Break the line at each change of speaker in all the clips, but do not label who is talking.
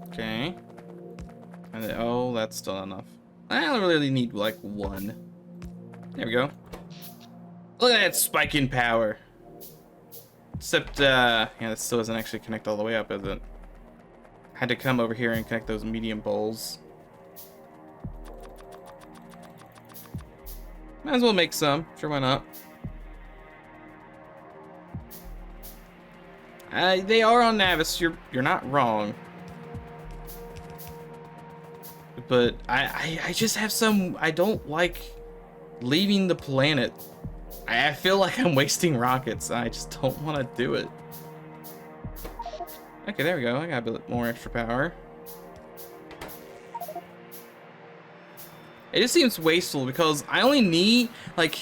Okay. And then, oh, that's still not enough. I don't really need like one. There we go. Look at that spike in power. Except, yeah, this still doesn't actually connect all the way up, does it? Had to come over here and connect those medium bowls. Might as well make some. Sure, why not? They are on Navis. You're not wrong. But I just have some. I don't like leaving the planet. I feel like I'm wasting rockets. I just don't want to do it. Okay, there we go. I got a bit more extra power. It just seems wasteful because I only need, like,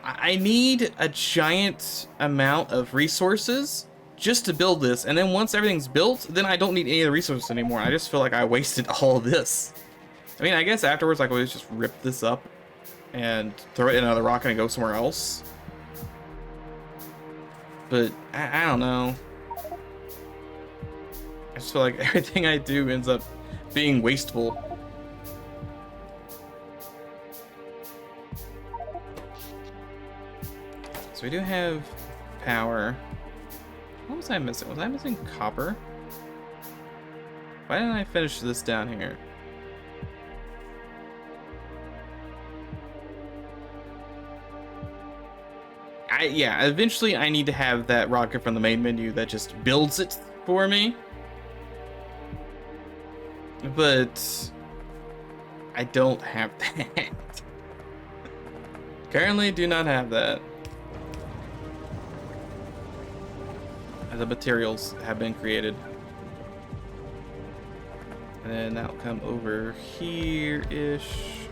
I need a giant amount of resources just to build this. And then once everything's built, then I don't need any of the resources anymore. I just feel like I wasted all of this. I mean, I guess afterwards I could always just rip this up and throw it in another rocket and go somewhere else. But I don't know. I just feel like everything I do ends up being wasteful. So we do have power. What was I missing? Was I missing copper? Why didn't I finish this down here? Yeah, eventually I need to have that rocket from the main menu that just builds it for me. But I don't have that. Currently do not have that. The materials have been created. And then that'll come over here-ish.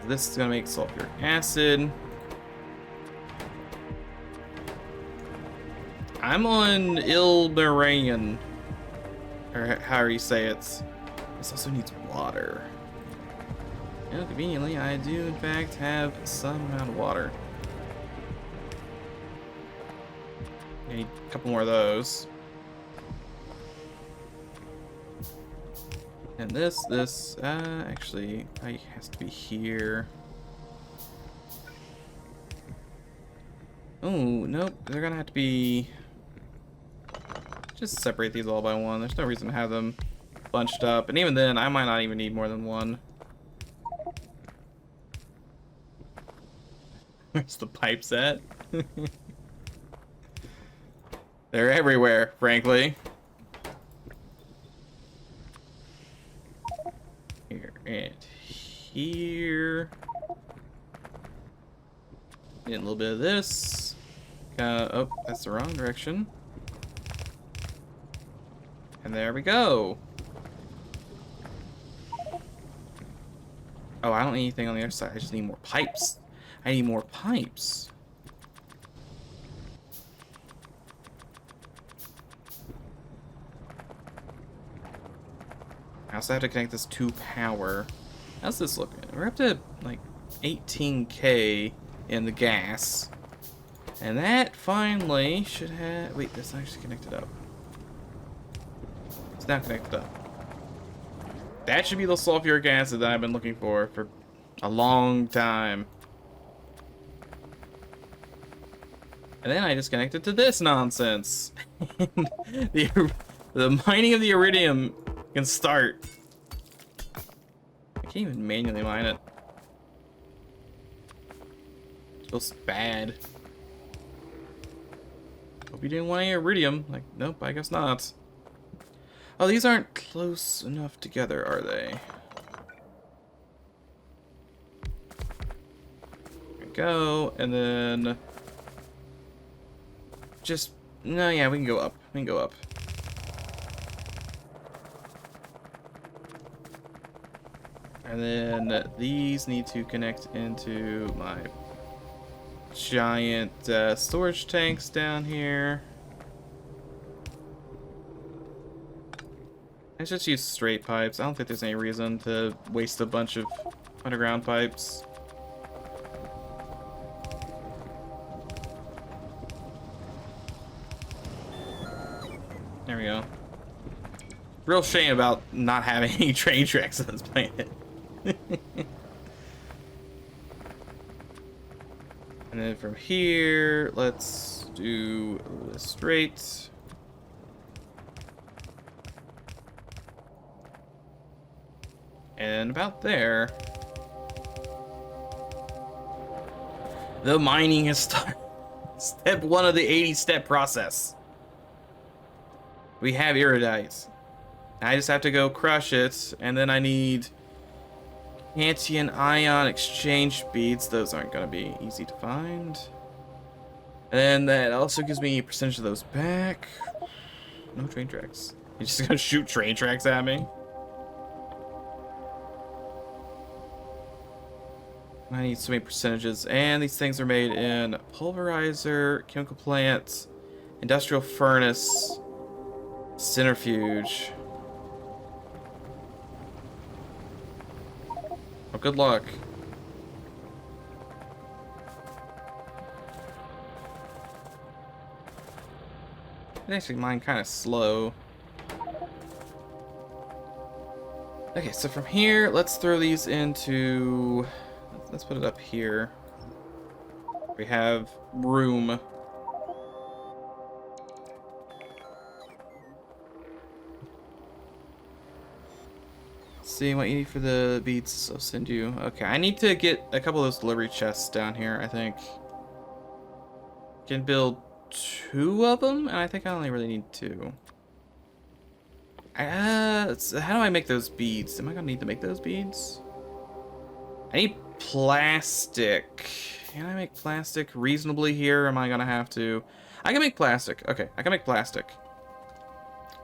This is gonna make sulfuric acid. I'm on Ilmarian, or however you say it. This also needs water. And conveniently, I do in fact have some amount of water. I need a couple more of those. And this, actually, it has to be here. Oh, nope, they're gonna have to be... Just separate these all by one. There's no reason to have them bunched up. And even then, I might not even need more than one. Where's the pipes at? They're everywhere, frankly. Here and here. Need a little bit of this. Oh, that's the wrong direction. And there we go. Oh, I don't need anything on the other side. I just need more pipes. I need more pipes. I also have to connect this to power. How's this looking? We're up to like 18K in the gas. And that finally should have... Wait, that's actually connected up. It's not connected up. That should be the sulfuric acid that I've been looking for a long time. And then I just connected to this nonsense. the mining of the iridium can start. I can't even manually mine it. It feels bad. Hope you didn't want any iridium. Like, nope, I guess not. Oh, these aren't close enough together, are they? There we go, and then... Just... No, yeah, we can go up. We can go up. And then these need to connect into my giant storage tanks down here. Let's just use straight pipes. I don't think there's any reason to waste a bunch of underground pipes. There we go. Real shame about not having any train tracks on this planet. And then from here, let's do this straight. And about there. The mining has started. Step 1 of the 80-step process. We have iridite. I just have to go crush it, and then I need cation ion exchange beads. Those aren't going to be easy to find. And that also gives me a percentage of those back. No train tracks. You're just going to shoot train tracks at me? I need so many percentages, and these things are made in pulverizer, chemical plant, industrial furnace, centrifuge. Oh, good luck. It actually mine kind of slow. Okay, so from here, let's throw these into... Let's put it up here. We have room. See what you need for the beads. I'll send you. Okay, I need to get a couple of those delivery chests down here, I think. Can build 2 of them, and I think I only really need 2. So how do I make those beads? Am I gonna need to make those beads? I need plastic. Can I make plastic reasonably here? Or am I gonna have to? I can make plastic. Okay, I can make plastic.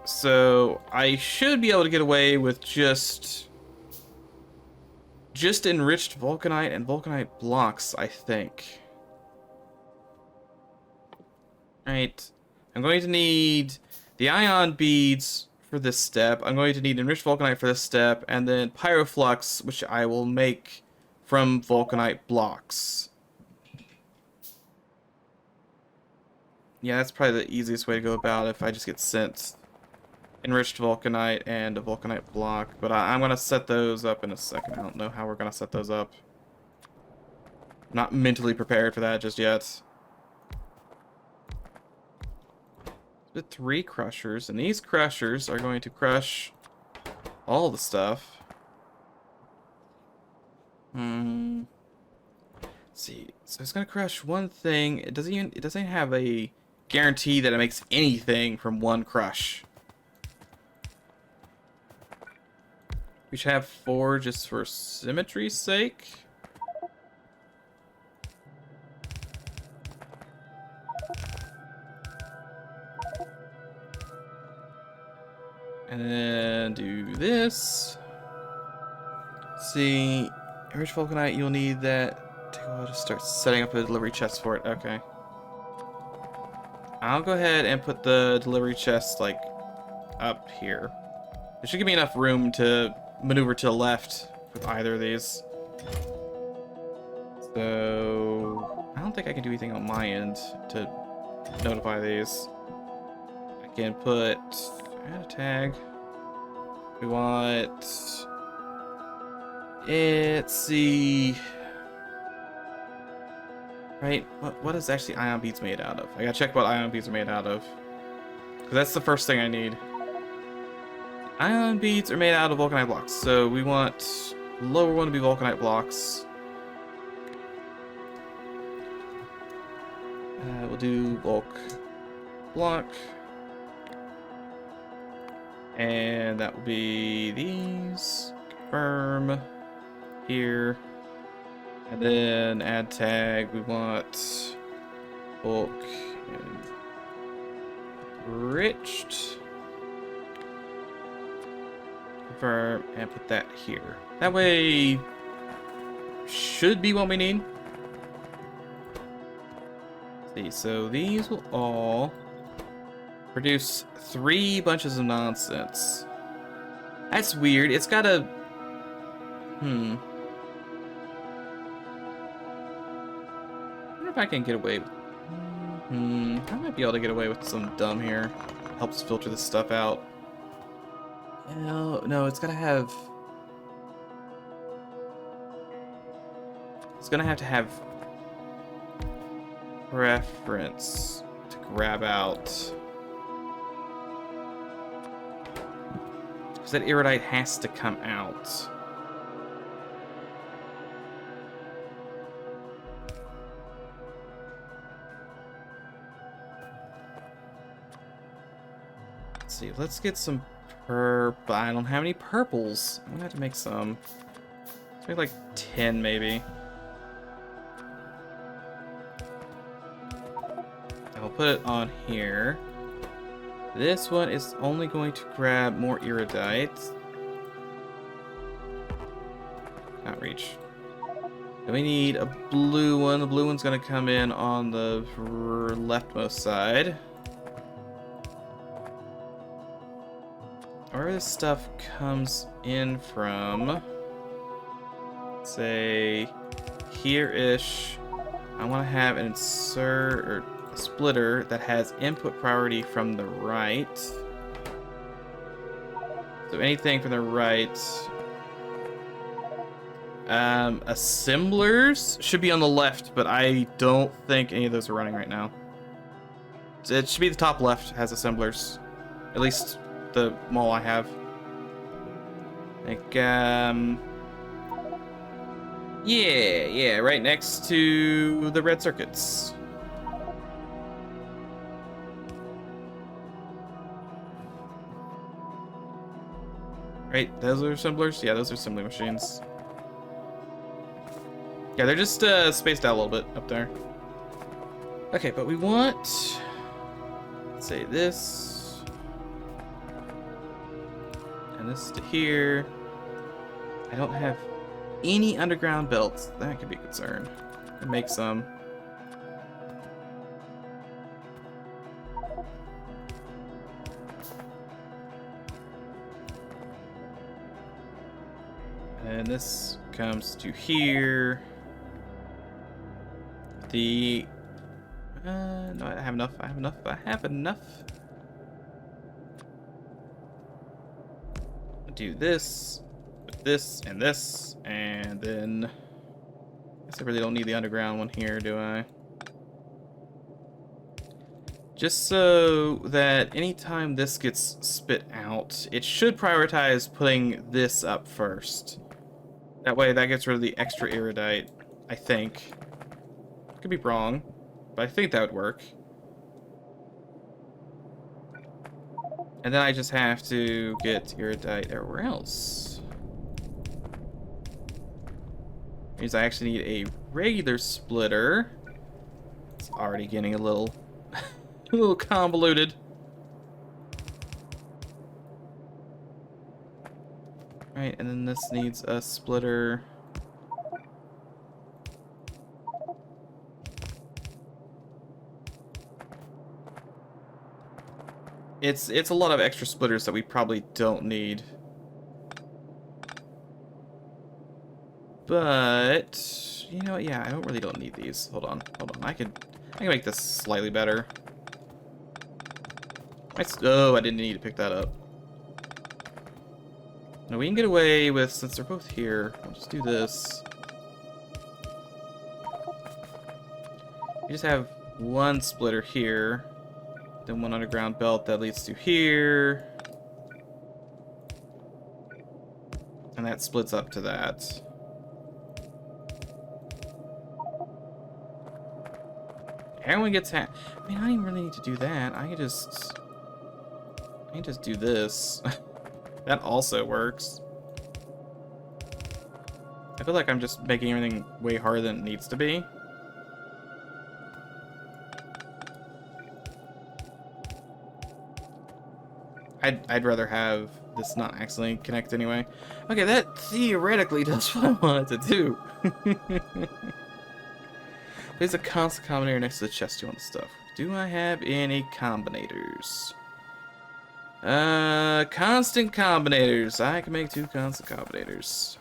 So I should be able to get away with just enriched vulcanite and vulcanite blocks, I think. Right. I'm going to need the ion beads for this step. I'm going to need enriched vulcanite for this step, and then pyroflux, which I will make from vulcanite blocks. Yeah, that's probably the easiest way to go about it if I just get sent enriched vulcanite and a vulcanite block. But I'm going to set those up in a second. I don't know how we're going to set those up. I'm not mentally prepared for that just yet. But 3 crushers, and these crushers are going to crush all the stuff. Let's see, so it's gonna crush one thing. It doesn't have a guarantee that it makes anything from 1 crush. We should have 4 just for symmetry's sake. And then do this. Let's see. Rich vulcanite, you'll need that. Take a while to start setting up a delivery chest for it. Okay. I'll go ahead and put the delivery chest, like, up here. It should give me enough room to maneuver to the left with either of these. So, I don't think I can do anything on my end to notify these. I can put... add a tag. We want... let's see. Right, what is actually ion beads made out of? I gotta check what ion beads are made out of. Because that's the first thing I need. Ion beads are made out of vulcanite blocks. So we want lower one to be vulcanite blocks. We'll do bulk block. And that will be these. Confirm. Here. And then add tag. We want bulk and enriched. Confirm and put that here. That way should be what we need. Let's see, so these will all produce 3 bunches of nonsense. That's weird. It's got a... I wonder if I can get away with... I might be able to get away with some dumb here. Helps filter this stuff out. No, no, it's gotta have... It's gonna have to have preference to grab out. Because that iridite has to come out. Let's see, let's get some purple. I don't have any purples. I'm gonna have to make some. Let's make like 10 maybe. I'll put it on here. This one is only going to grab more iridite. Can't reach. Then we need a blue one. The blue one's gonna come in on the leftmost side. Where this stuff comes in from, say here-ish, I want to have an insert or a splitter that has input priority from the right. So anything from the right. Assemblers should be on the left, but I don't think any of those are running right now. So it should be the top left has assemblers, at least the mall I have. Like, yeah, right next to the red circuits. Right, those are assemblers? Yeah, those are assembly machines. Yeah, they're just spaced out a little bit up there. Okay, but we want, let's say this. And this to here. I don't have any underground belts. That could be a concern. Could make some. And this comes to here. The no, I have enough. I have enough. Do this, with this, and then I guess I really don't need the underground one here, do I? Just so that anytime this gets spit out, it should prioritize putting this up first. That way that gets rid of the extra iridite, I think. Could be wrong, but I think that would work. And then I just have to get iridite everywhere else. Means I actually need a regular splitter. It's already getting a little, a little convoluted. Right, and then this needs a splitter. It's a lot of extra splitters that we probably don't need. But you know what? Yeah, I really don't need these. Hold on. I can make this slightly better. Oh, I didn't need to pick that up. No, we can get away with, since they're both here, I'll just do this. We just have one splitter here. Then one underground belt that leads to here. And that splits up to that. Everyone gets I mean, I don't even really need to do that. I can just do this. That also works. I feel like I'm just making everything way harder than it needs to be. I'd rather have this not accidentally connect anyway. Okay, that theoretically does what I wanted to do. Place a constant combinator next to the chest you want the stuff. Do I have any combinators? Constant combinators. I can make 2 constant combinators.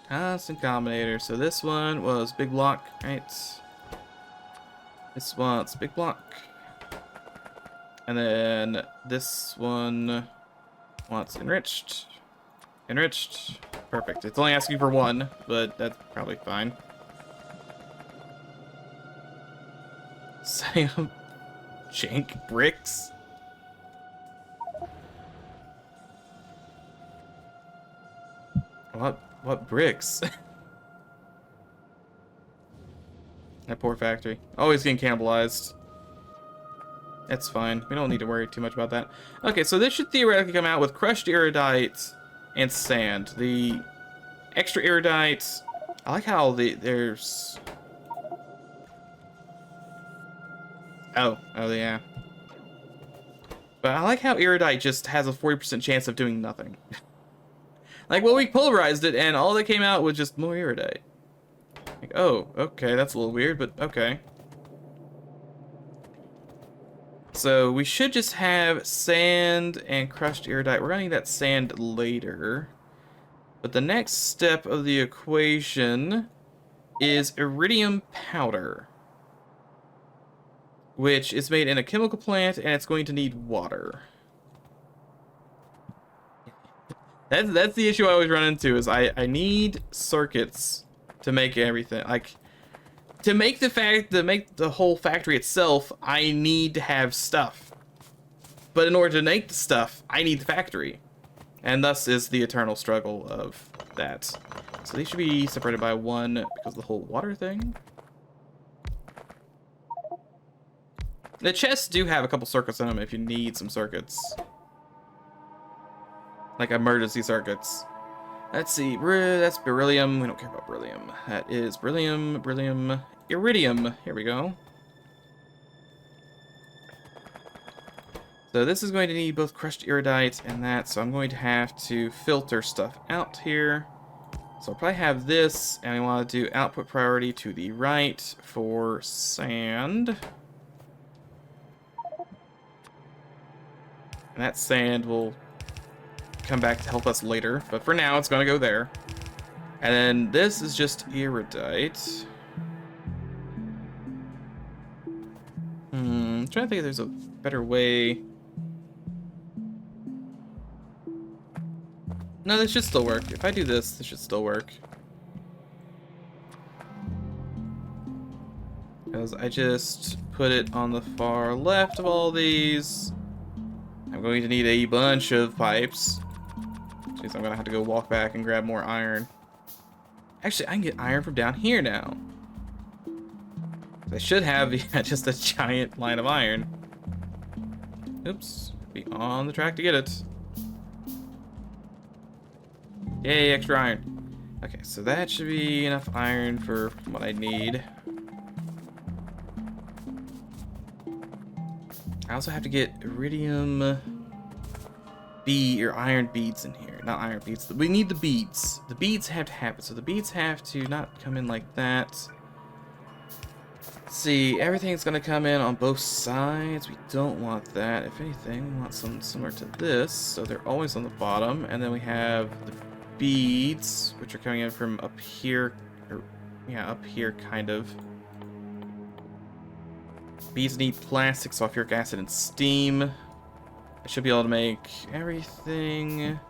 Constant combinator. So this one was big block, right? This one's big block. And then this one wants enriched. Enriched. Perfect. It's only asking for one, but that's probably fine. Setting up jank bricks. What bricks? That poor factory. Always getting cannibalized. That's fine. We don't need to worry too much about that. Okay, so this should theoretically come out with crushed iridite and sand. The extra iridite, I like how there's... Oh yeah. But I like how iridite just has a 40% chance of doing nothing. Like, well, we pulverized it, and all that came out was just more iridite. Like, oh, okay, that's a little weird, but okay. So we should just have sand and crushed iridite. We're gonna need that sand later. But the next step of the equation is iridium powder, which is made in a chemical plant, and it's going to need water. That's the issue I always run into, is I need circuits to make everything. Like, to make the whole factory itself, I need to have stuff. But in order to make the stuff, I need the factory. And thus is the eternal struggle of that. So these should be separated by one because of the whole water thing. The chests do have a couple circuits in them if you need some circuits. Like emergency circuits. Let's see, that's beryllium. We don't care about beryllium. That is beryllium, iridium. Here we go. So this is going to need both crushed iridite and that, so I'm going to have to filter stuff out here. So I'll probably have this, and I want to do output priority to the right for sand. And that sand will come back to help us later, but for now it's going to go there. And then this is just iridite. I'm trying to think if there's a better way. No, this should still work. If I do this, this should still work. Because I just put it on the far left of all these. I'm going to need a bunch of pipes. Jeez, I'm gonna have to go walk back and grab more iron. Actually, I can get iron from down here now. I should have just a giant line of iron. Oops, be on the track to get it. Yay, extra iron. Okay, so that should be enough iron for what I need. I also have to get iridium or iron beads in here. Not iron beads. We need the beads. The beads have to happen. So the beads have to not come in like that. Let's see, everything's gonna come in on both sides. We don't want that. If anything, we want something similar to this. So they're always on the bottom. And then we have the beads, which are coming in from up here. Or, yeah, up here, kind of. Beads need plastic, sulfuric acid, and steam. I should be able to make everything.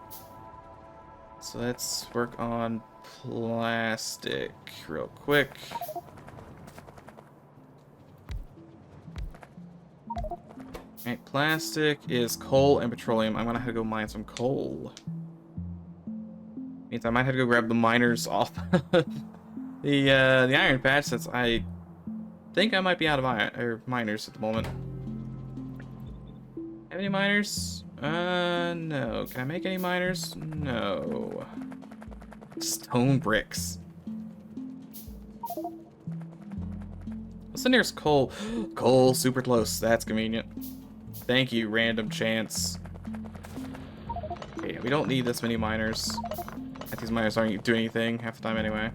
So let's work on plastic real quick. Okay, plastic is coal and petroleum. I'm gonna have to go mine some coal. Means I might have to go grab the miners off the iron patch, since I think I might be out of iron or miners at the moment. Have any miners? No. Can I make any miners? No. Stone bricks. What's the nearest coal? Coal, super close. That's convenient. Thank you, random chance. Okay, yeah, we don't need this many miners. These miners aren't doing anything half the time anyway.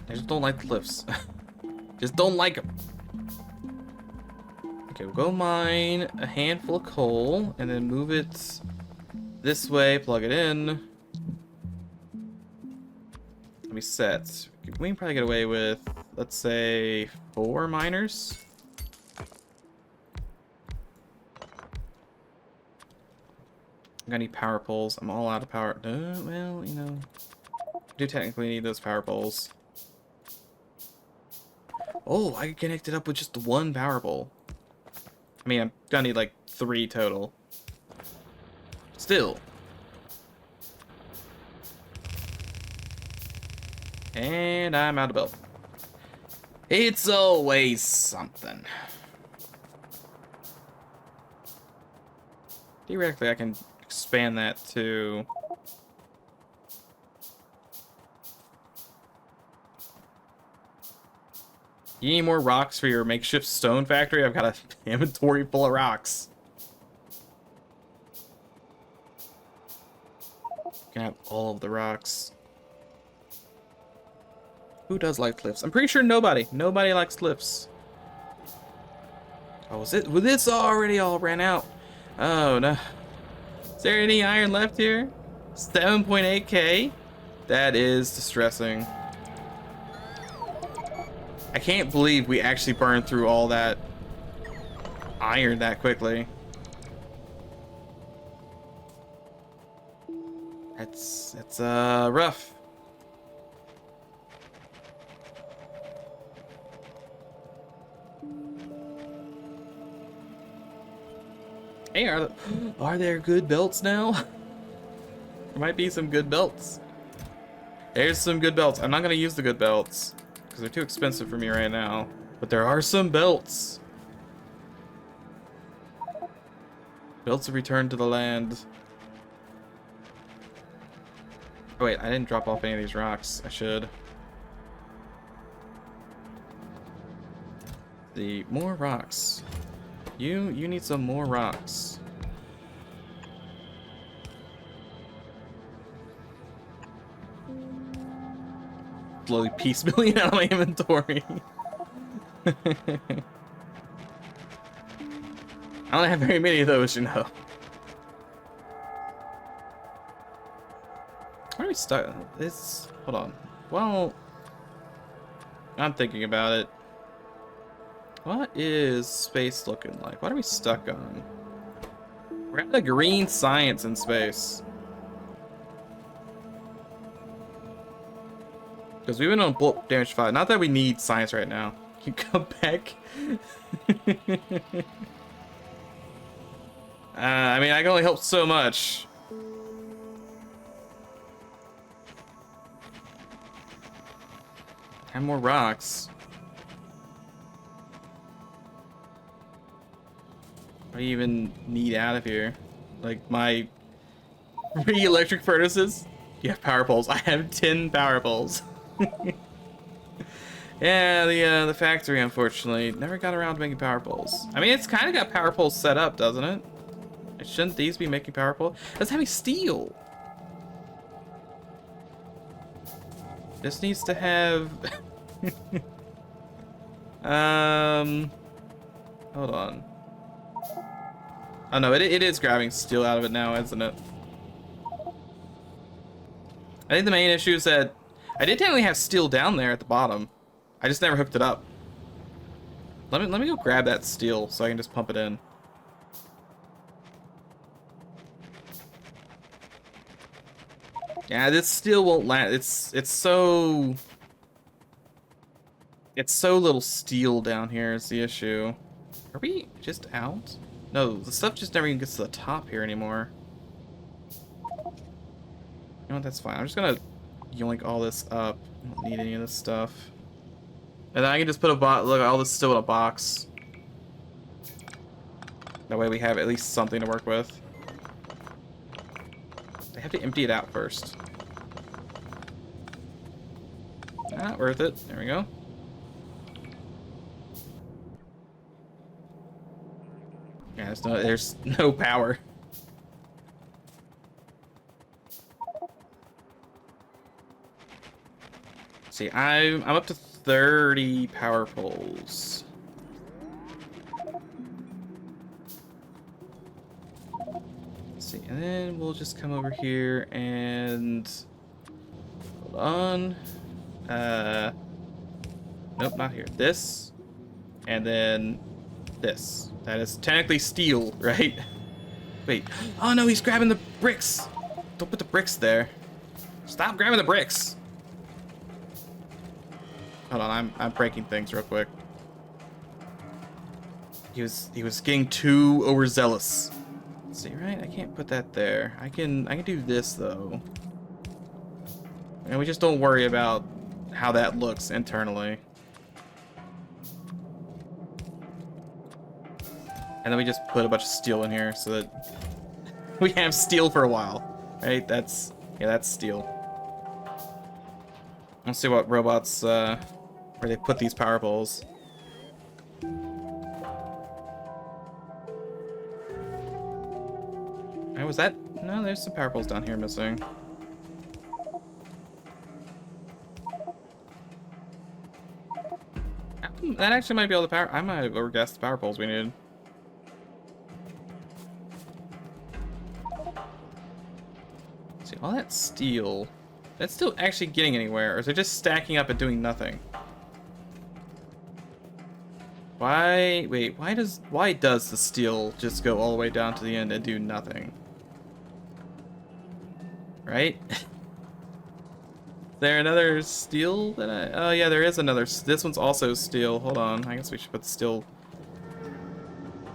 I just don't like the lifts. Just don't like them. Okay, we'll go mine a handful of coal and then move it this way, plug it in. be set. We can probably get away with, let's say, 4 miners. I'm gonna need power poles. I'm all out of power. Well, you know, I do technically need those power poles. Oh, I can connect it up with just 1 power pole. I mean, I'm gonna need like 3 total. Still. And I'm out of build. It's always something. Theoretically, I can expand that to... You need more rocks for your makeshift stone factory? I've got an inventory full of rocks. Can have all of the rocks. Who does like cliffs? I'm pretty sure nobody. Nobody likes cliffs. Oh, is it? Well, this already all ran out. Oh, no. Is there any iron left here? 7.8k? That is distressing. I can't believe we actually burned through all that iron that quickly. It's rough. Hey, are there good belts now? There might be some good belts. There's some good belts. I'm not gonna use the good belts because they're too expensive for me right now. But there are some belts. Belts have returned to the land. Oh wait, I didn't drop off any of these rocks. I should. The more rocks. You need some more rocks. Slowly piecemealing out of my inventory. I don't have very many of those, you know. Why are we stuck? This. Hold on. Well, I'm thinking about it. What is space looking like? What are we stuck on? We're at the green science in space. Because we've been on bulk damage 5. Not that we need science right now. You come back. I mean, I can only help so much. Have more rocks. What do you even need out of here? Like my 3 electric furnaces? You have power poles. I have 10 power poles. Yeah, the factory unfortunately never got around to making power poles. I mean, it's kind of got power poles set up, doesn't it? Shouldn't these be making power poles? That's heavy steel. This needs to have. Hold on. Oh no, it is grabbing steel out of it now, isn't it? I think the main issue is that I did technically have steel down there at the bottom. I just never hooked it up. Let me go grab that steel so I can just pump it in. Yeah, this steel won't land. It's so little steel down here is the issue. Are we just out? No, the stuff just never even gets to the top here anymore. You know what, that's fine. I'm just gonna yoink all this up. I don't need any of this stuff. And then I can just put look, all this still in a box. That way we have at least something to work with. I have to empty it out first. Not worth it. There we go. Yeah, there's no power. See, I'm up to 30 power poles. Let's see, and then we'll just come over here and hold on. Uh, nope, not here. This, and then this. That is technically steel, right? Wait. Oh no, he's grabbing the bricks. Don't put the bricks there. Stop grabbing the bricks. Hold on, I'm breaking things real quick. He was getting too overzealous. Let's see, right? I can't put that there. I can do this though. And we just don't worry about how that looks internally. And then we just put a bunch of steel in here so that we have steel for a while. Right? That's steel. Let's see what robots where they put these power poles. Oh, was that? No, there's some power poles down here missing. That actually might be all the power. I might have overguessed the power poles we needed. See, all that steel. That's still actually getting anywhere, or is it just stacking up and doing nothing? Why? Wait, why does the steel just go all the way down to the end and do nothing? Right? Is there another steel that I... Oh yeah, there is another. This one's also steel. Hold on, I guess we should put the steel...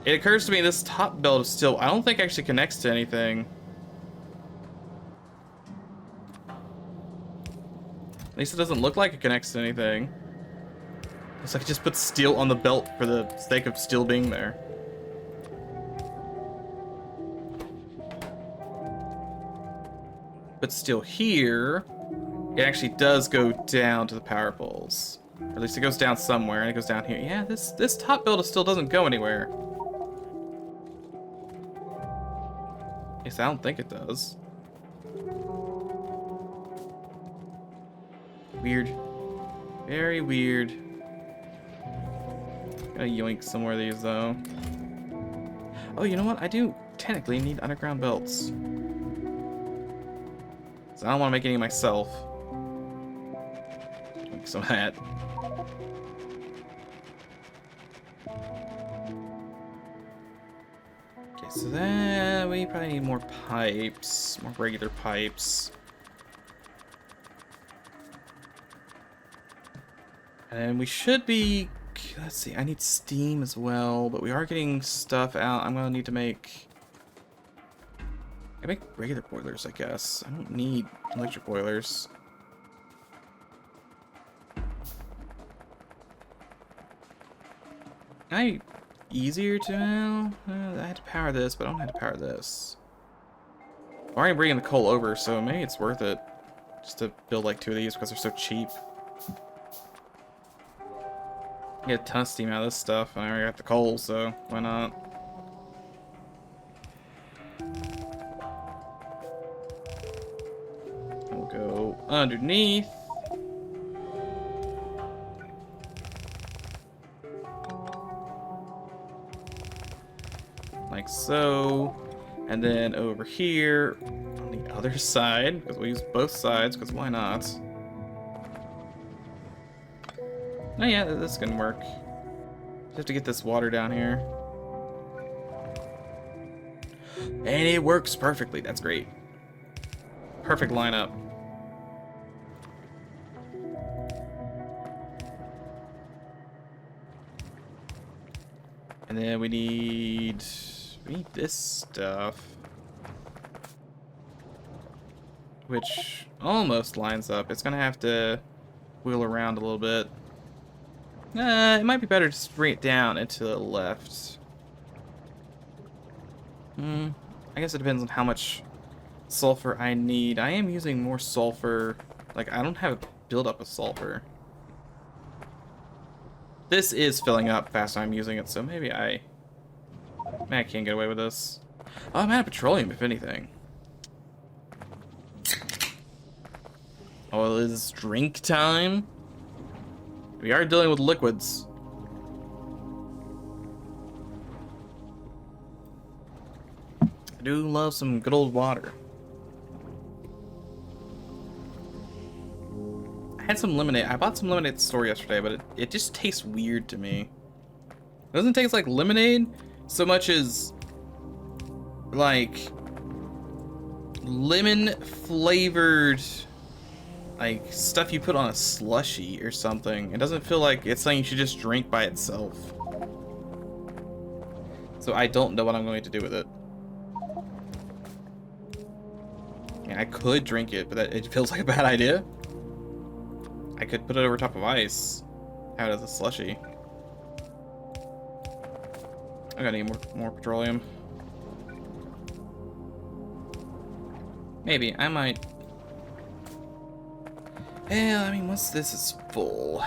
It occurs to me this top belt of steel, I don't think actually connects to anything. At least it doesn't look like it connects to anything. Looks like it just puts steel on the belt for the sake of steel being there. But still here, it actually does go down to the power poles. Or at least it goes down somewhere, and it goes down here. Yeah, this top belt still doesn't go anywhere. At least I don't think it does. Weird. Very weird. Gotta yoink some more of these, though. Oh, you know what? I do technically need underground belts. So I don't want to make any myself. Yoink some of that. Okay, so then we probably need more pipes. More regular pipes. And we should be, let's see, I need steam as well, but we are getting stuff out. I'm gonna need to make, I make regular boilers, I guess. I don't need electric boilers. Easier to now? I had to power this, but I don't have to power this. I'm already bringing the coal over, so maybe it's worth it just to build like 2 of these because they're so cheap. Get a ton of steam out of this stuff. I already got the coal, so why not? We'll go underneath. Like so. And then over here on the other side, because we'll use both sides, because why not? Oh yeah, this can work. Just have to get this water down here. And it works perfectly. That's great. Perfect lineup. And then we need this stuff. Which almost lines up. It's gonna have to wheel around a little bit. It might be better to bring it down and to the left. I guess it depends on how much sulfur I need. I am using more sulfur. Like, I don't have a buildup of sulfur. This is filling up faster I'm using it, so maybe I can't get away with this. Oh, I'm out of petroleum, if anything. Oh, it is drink time? We are dealing with liquids. I do love some good old water. I had some lemonade. I bought some lemonade at the store yesterday, but it just tastes weird to me. It doesn't taste like lemonade so much as like lemon flavored like stuff you put on a slushie or something. It doesn't feel like it's something you should just drink by itself. So I don't know what I'm going to do with it. Yeah, I could drink it, but it feels like a bad idea. I could put it over top of ice. Have it as a slushie. I gotta need more petroleum. Maybe, I might. Yeah, I mean, once this is full,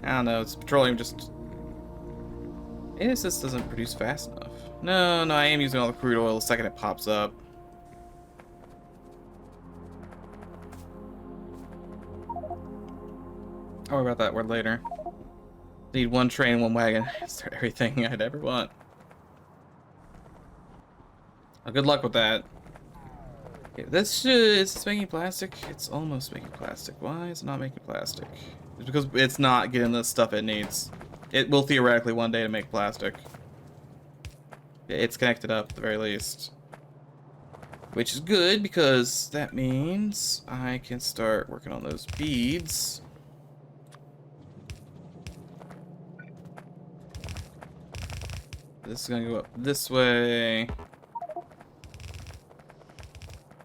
I don't know, it's petroleum just... I guess this doesn't produce fast enough. No, I am using all the crude oil the second it pops up. I'll worry about that word later. Need one train, one wagon. Start everything I'd ever want. Well, good luck with that. Okay, is this making plastic? It's almost making plastic. Why is it not making plastic? It's because it's not getting the stuff it needs. It will theoretically one day to make plastic. It's connected up at the very least. Which is good because that means I can start working on those beads. This is gonna go up this way.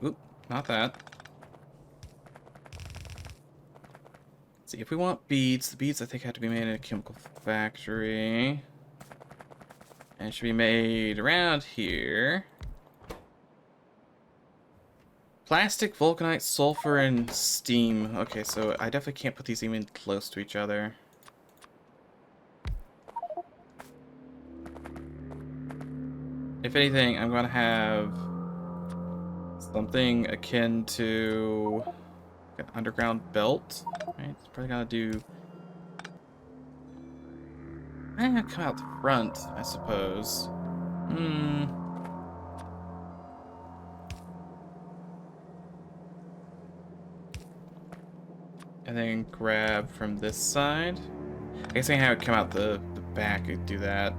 Oop, not that. Let's see, if we want beads, the beads I think have to be made in a chemical factory. And it should be made around here. Plastic, vulcanite, sulfur, and steam. Okay, so I definitely can't put these even close to each other. If anything, I'm gonna have something akin to an underground belt. Right? It's probably gonna do. I'm gonna come out the front, I suppose. And then grab from this side. I guess I can have it come out the back and do that.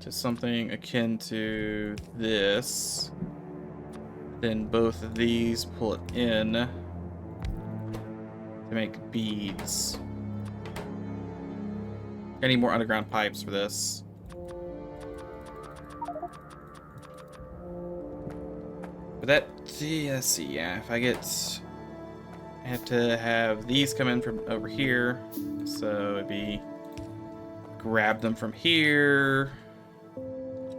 To something akin to this. Then both of these pull it in to make beads. I need more underground pipes for this. But that, let's see, yeah, if I have to have these come in from over here. So it'd be, grab them from here.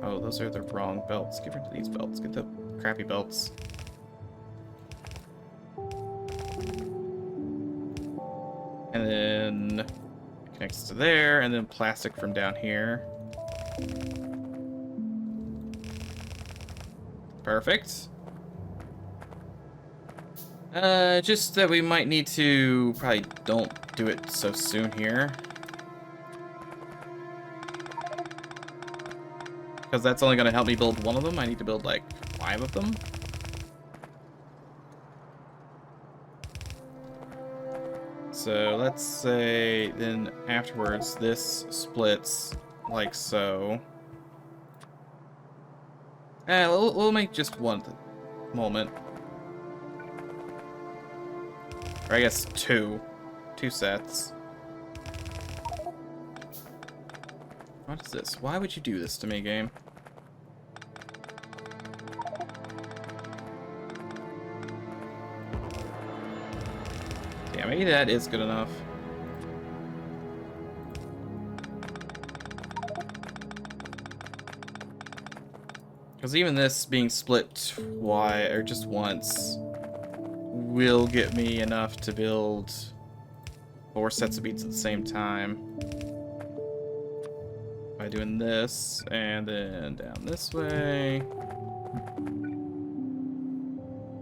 Oh, those are the wrong belts. Get rid of these belts. Get the crappy belts. And then it connects to there, and then plastic from down here. Perfect. Just that we might need to probably don't do it so soon here. Because that's only going to help me build one of them. I need to build like 5 of them. So let's say then afterwards this splits like so. We'll make just one at the moment. Or I guess 2. 2 sets. What is this? Why would you do this to me, game? Yeah, maybe that is good enough. Because even this being split or just once will get me enough to build 4 sets of beats at the same time. By doing this, and then down this way.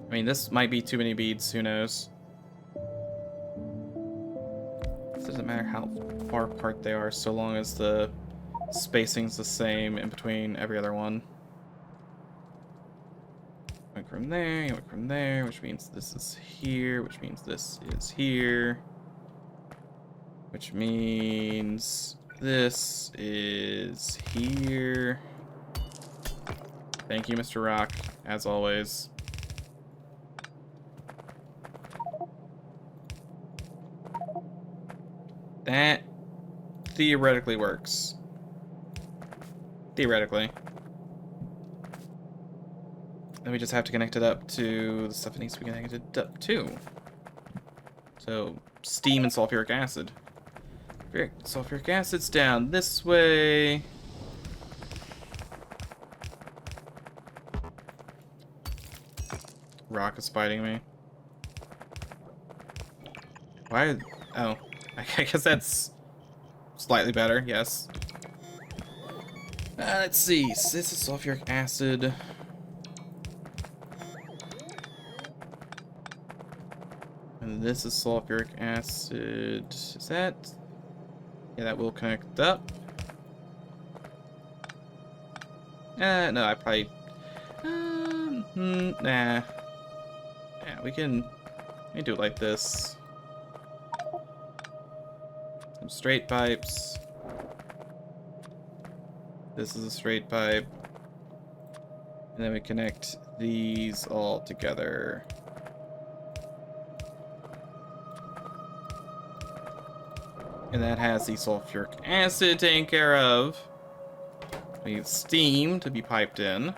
I mean, this might be too many beads, who knows? It doesn't matter how far apart they are, so long as the spacing's the same in between every other one. work from there, you work from there, which means this is here, which means this is here, which means this is here. Thank you, Mr. Rock, as always. That theoretically works. Theoretically. Then we just have to connect it up to the stuff it needs to be connected up to. So, steam and sulfuric acid. Sulfuric acid's down this way. Rock is fighting me. Why? Oh, I guess that's slightly better, yes. Let's see. This is sulfuric acid. And this is sulfuric acid. Is that? Yeah, that will connect up. No, I probably... nah. Yeah, we can do it like this. Some straight pipes. This is a straight pipe. And then we connect these all together. And that has the sulfuric acid taken care of. We need steam to be piped in.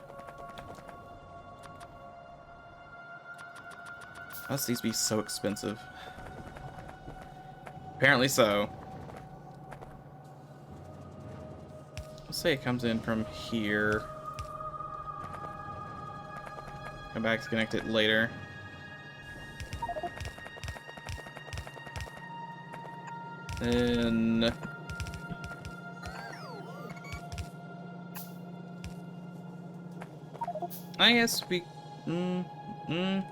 Must these be so expensive? Apparently so. Let's say it comes in from here. Come back to connect it later. Then I guess we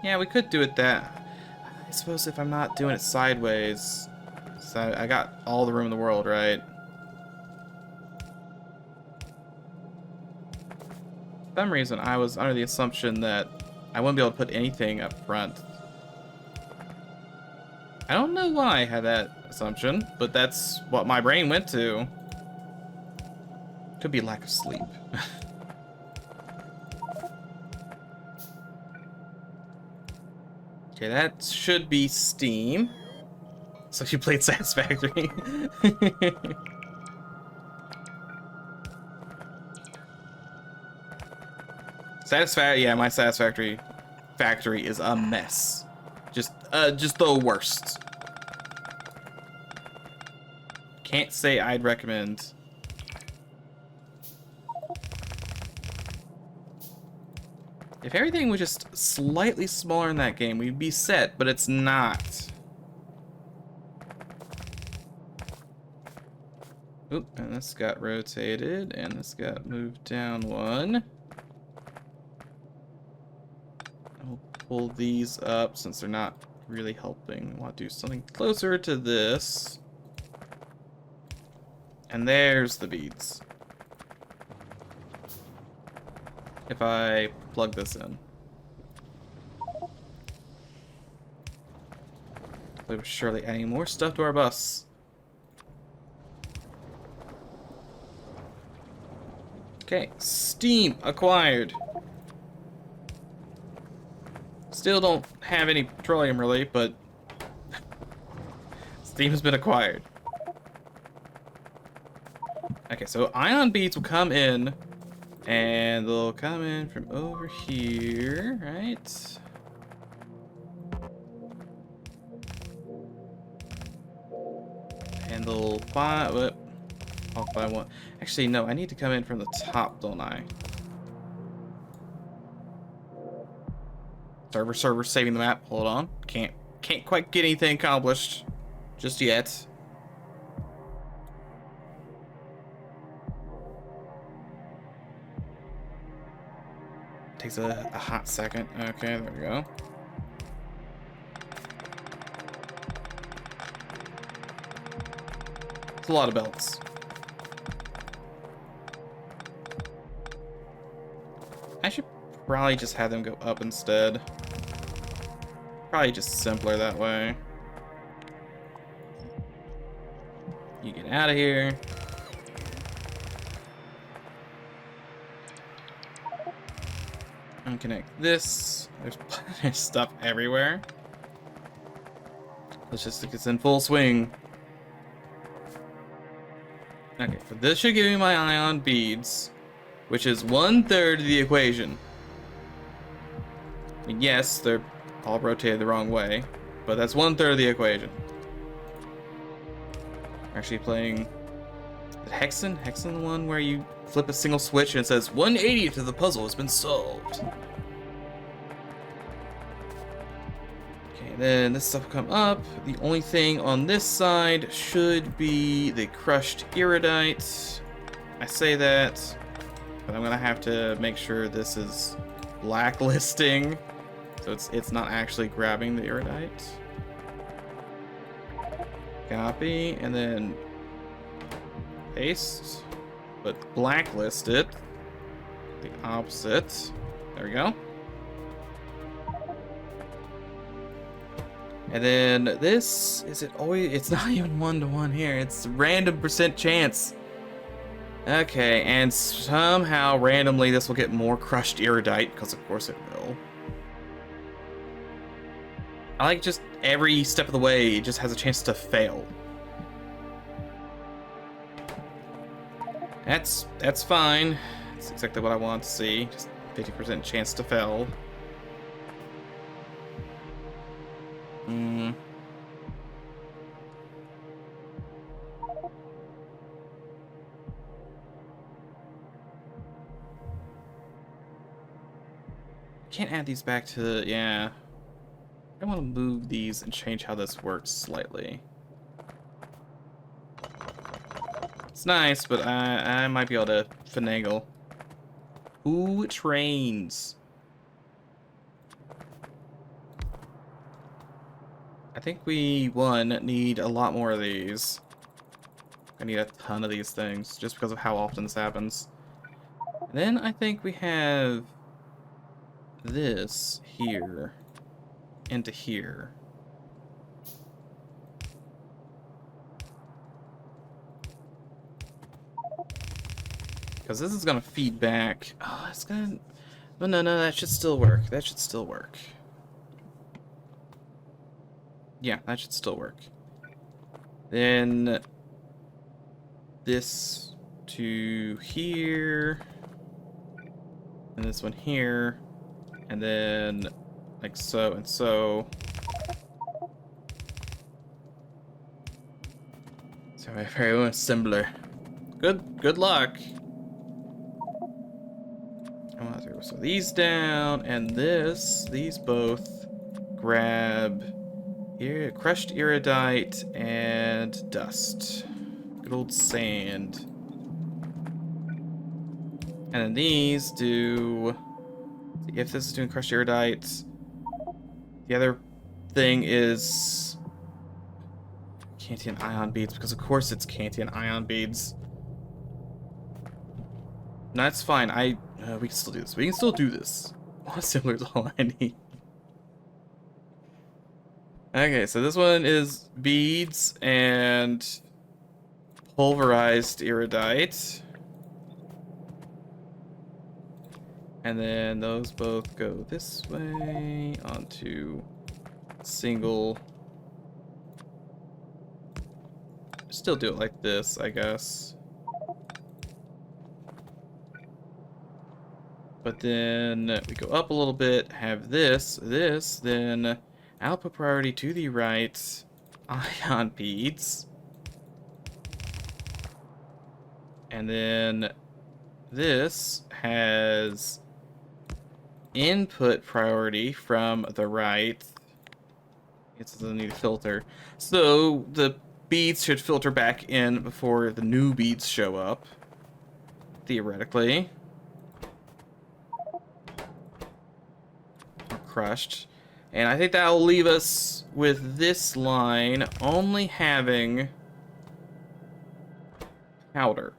yeah, we could do it that. I suppose if I'm not doing it sideways, so I got all the room in the world, right? For some reason I was under the assumption that I wouldn't be able to put anything up front. I don't know why I had that assumption, but that's what my brain went to. Could be lack of sleep. Okay, that should be steam. So you played Satisfactory. Satisfactory, yeah, my Satisfactory factory is a mess. Just the worst. Can't say I'd recommend. If everything was just slightly smaller in that game, we'd be set, but it's not. Oop, and this got rotated, and this got moved down one. I'll pull these up since they're not really helping. I want to do something closer to this. And there's the beads. If I plug this in. They were surely adding more stuff to our bus. Okay, steam acquired. Still don't have any petroleum really, but steam has been acquired. Okay, so ion beads will come in, and they'll come in from over here, right? And they'll buy one. Actually, no, I need to come in from the top, don't I? Server, saving the map. Hold on. Can't quite get anything accomplished just yet. Takes a hot second. Okay, there we go. It's a lot of belts. I should Probably just have them go up instead. Probably just simpler that way. You get out of here. Unconnect this. There's stuff everywhere. Logistics in full swing. Okay, so this should give me my ion beads, which is 1/3 of the equation. And yes, they're all rotated the wrong way, but that's 1/3 of the equation. We're actually playing the Hexen? Hexen, the one where you flip a single switch and it says 1/80th of the puzzle has been solved. Okay, then this stuff will come up. The only thing on this side should be the crushed iridite. I say that, but I'm gonna have to make sure this is blacklisting, so it's not actually grabbing the iridite. Copy, and then paste, but blacklist it. The opposite. There we go. And then this, is it always, it's not even 1-to-1 here, it's random % chance. Okay, and somehow randomly this will get more crushed iridite, because of course it will. I like just every step of the way, it just has a chance to fail. That's fine. That's exactly what I want to see. Just 50% chance to fail. Can't add these back to the, yeah. I want to move these and change how this works slightly. It's nice, but I might be able to finagle. Ooh, trains. I think we, need a lot more of these. I need a ton of these things, just because of how often this happens. And then I think we have this here into here. Because this is gonna feed back. Oh, it's gonna. No, that should still work. That should still work. Yeah, that should still work. Then this to here, and this one here, and then like so and so. So very assembler. Good luck. I want to throw so these down, and these both grab here, crushed iridite and dust. Good old sand. And then these do, if this is doing crushed iridite, the other thing is Cantian ion beads, because of course it's Cantian ion beads. No, that's fine. We can still do this. We can still do this. One similar is all I need. Okay, so this one is beads and pulverized iridite. And then those both go this way onto single. Still do it like this, I guess. But then we go up a little bit, have this, then output priority to the right, ion beads. And then this has input priority from the right. It doesn't need a filter. So the beads should filter back in before the new beads show up, theoretically. Crushed. And I think that'll leave us with this line only having powder.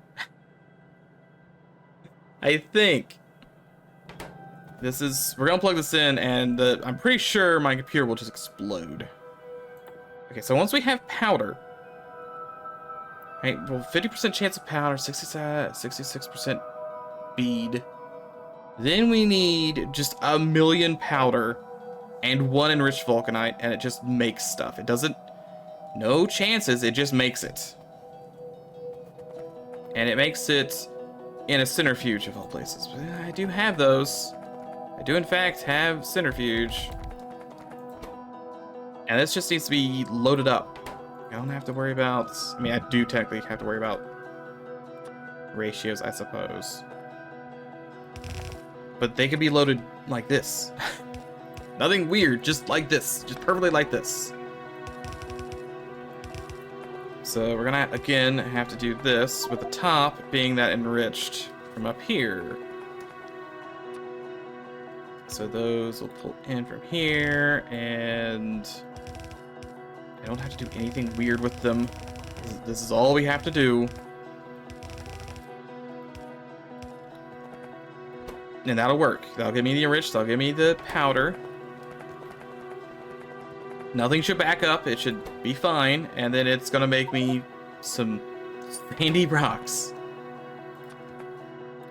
I think. we're gonna plug this in, and I'm pretty sure my computer will just explode. Okay, so once we have powder, right, well, 50% chance of powder, 66% bead. Then we need just 1,000,000 powder and 1 enriched vulcanite, and it just makes stuff. It doesn't, no chances, it just makes it. And it makes it in a centrifuge of all places. But I do have those. I do in fact have centrifuge. And this just needs to be loaded up. I don't have to worry about, I mean, I do technically have to worry about ratios, I suppose. But they could be loaded like this. Nothing weird, just like this. Just perfectly like this. So we're gonna, again, have to do this with the top being that enriched from up here. So those will pull in from here, and I don't have to do anything weird with them. This is all we have to do. And that'll work. That'll give me the enriched, that'll give me the powder. Nothing should back up, it should be fine, and then it's gonna make me some sandy rocks.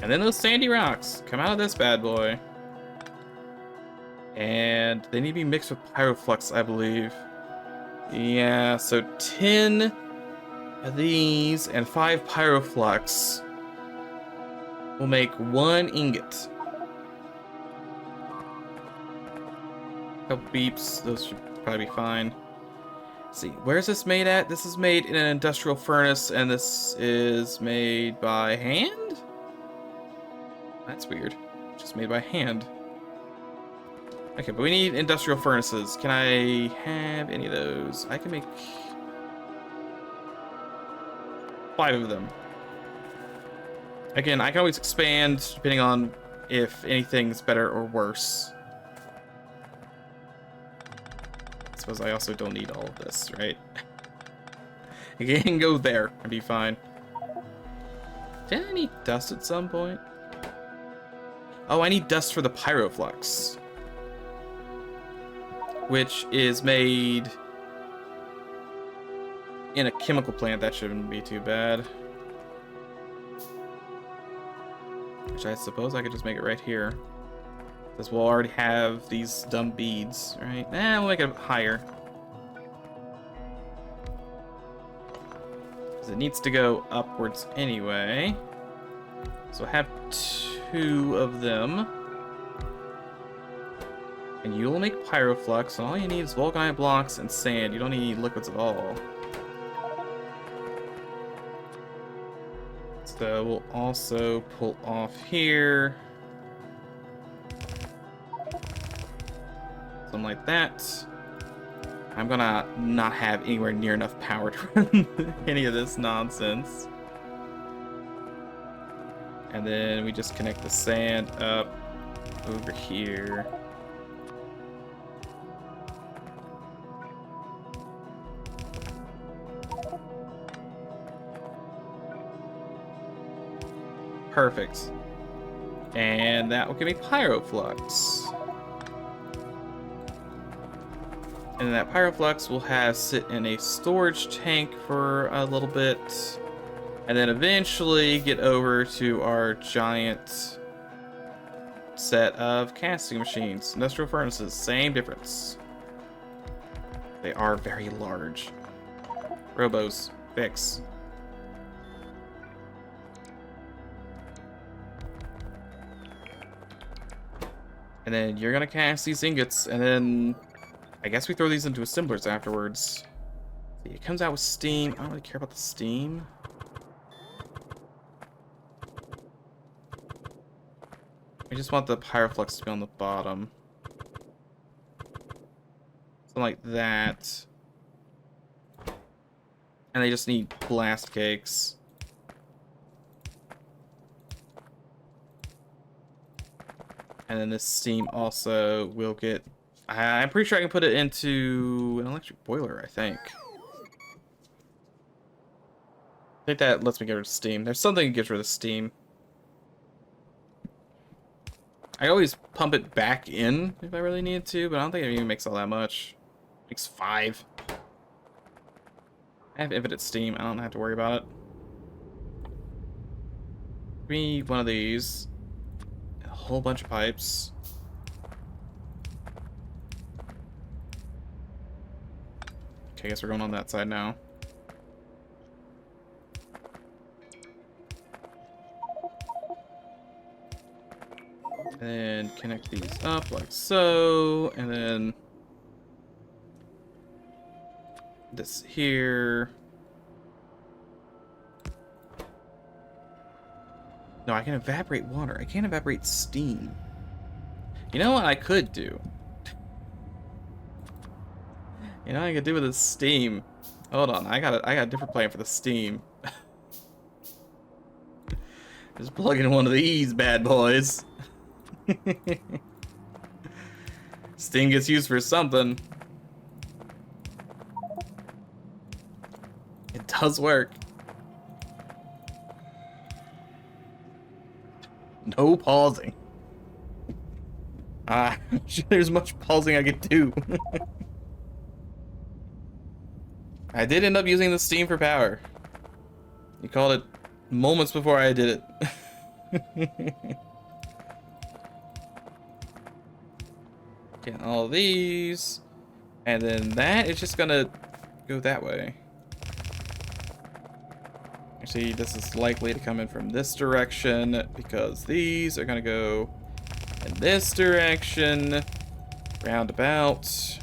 And then those sandy rocks come out of this bad boy. And they need to be mixed with pyroflux, I believe. Yeah, so 10 of these and 5 pyroflux will make 1 ingot. Couple beeps, those should probably be fine. Let's see, where's this made at? This is made in an industrial furnace, and this is made by hand? That's weird. Just made by hand. Okay, but we need industrial furnaces. Can I have any of those? I can make 5 of them. Again, I can always expand depending on if anything's better or worse. I suppose I also don't need all of this, right? It can go there and be fine. Did I need dust at some point? Oh, I need dust for the pyroflux, which is made in a chemical plant. That shouldn't be too bad. Which I suppose I could just make it right here. Because we'll already have these dumb beads, right? We'll make it higher. Because it needs to go upwards anyway. So I have 2 of them. And you will make pyroflux, and all you need is vulcanite blocks and sand. You don't need any liquids at all. So we'll also pull off here. Something like that. I'm gonna not have anywhere near enough power to run any of this nonsense. And then we just connect the sand up over here. Perfect. And that will give me pyroflux. And then that pyroflux will have sit in a storage tank for a little bit. And then eventually get over to our giant set of casting machines. Industrial furnaces, same difference. They are very large. Robos, fix. And then you're gonna cast these ingots, and then I guess we throw these into assemblers afterwards. See, it comes out with steam. I don't really care about the steam. I just want the pyroflux to be on the bottom. Something like that. And they just need blast cakes. And then this steam also will get... I'm pretty sure I can put it into an electric boiler, I think. I think that lets me get rid of steam. There's something that gets rid of steam. I always pump it back in if I really need to, but I don't think it even makes all that much. It makes 5. I have infinite steam. I don't have to worry about it. Give me one of these. A whole bunch of pipes. Okay, I guess we're going on that side now. And connect these up like so, and then this here. No, I can evaporate water. I can't evaporate steam. You know what I could do? You know what I could do with this steam? Hold on, I got a different plan for the steam. Just plug in one of these bad boys. Steam gets used for something. It does work. No pausing. I'm sure there's much pausing I could do. I did end up using the steam for power. You called it moments before I did it. Get all these. And then that is just gonna go that way. Actually, this is likely to come in from this direction because these are gonna go in this direction. Roundabout.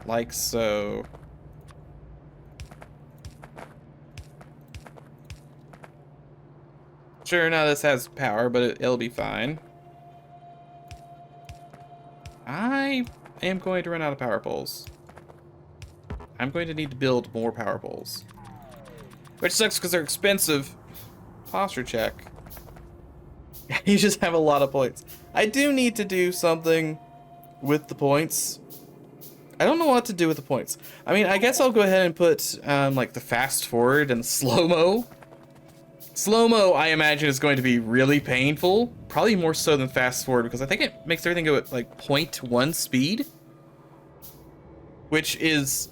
Like so. Sure, now this has power, but it'll be fine. I am going to run out of power poles. I'm going to need to build more power poles. Which sucks because they're expensive. Posture check. You just have a lot of points. I do need to do something with the points. I don't know what to do with the points. I mean, I guess I'll go ahead and put like the fast forward and slow-mo. Slow-mo, I imagine, is going to be really painful. Probably more so than fast forward because I think it makes everything go at like 0.1 speed. Which is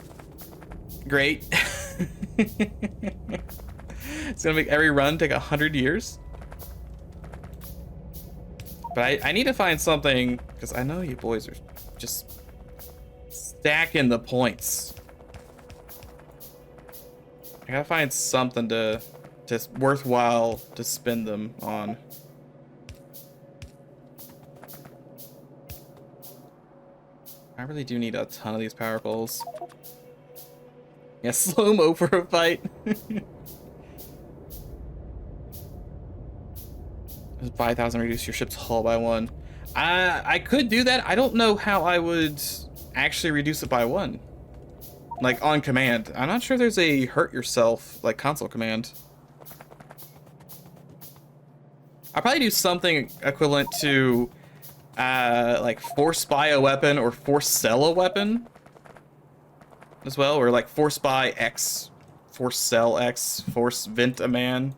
great. It's gonna make every run take 100 years. But I need to find something, because I know you boys are just stacking the points. I gotta find something to just worthwhile to spend them on. I really do need a ton of these power poles. Yeah, slow-mo for a fight. 5,000 reduce your ship's hull by 1. I could do that. I don't know how I would actually reduce it by 1. Like, on command. I'm not sure there's a hurt yourself, like, console command. I'll probably do something equivalent to, like, force buy a weapon or force sell a weapon. As well, or like force buy X, force sell X, force vent a man.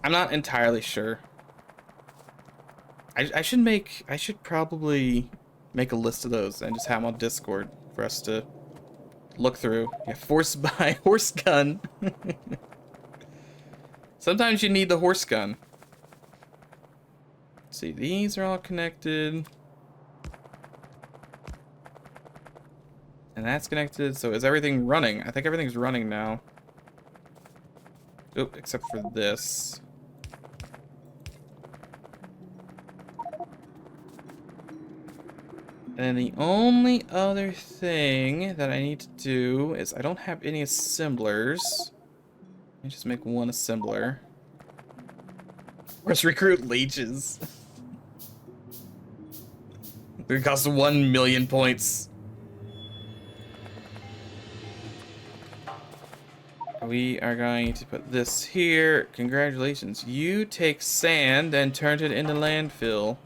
I'm not entirely sure. I should probably make a list of those and just have them on Discord for us to look through. Yeah, force buy horse gun. Sometimes you need the horse gun. Let's see, these are all connected. And that's connected, so is everything running? I think everything's running now. Oh, except for this. And then the only other thing that I need to do is I don't have any assemblers. Let me just make one assembler. Let's recruit leeches. It costs 1 million points. We are going to put this here. Congratulations. You take sand and turn it into landfill.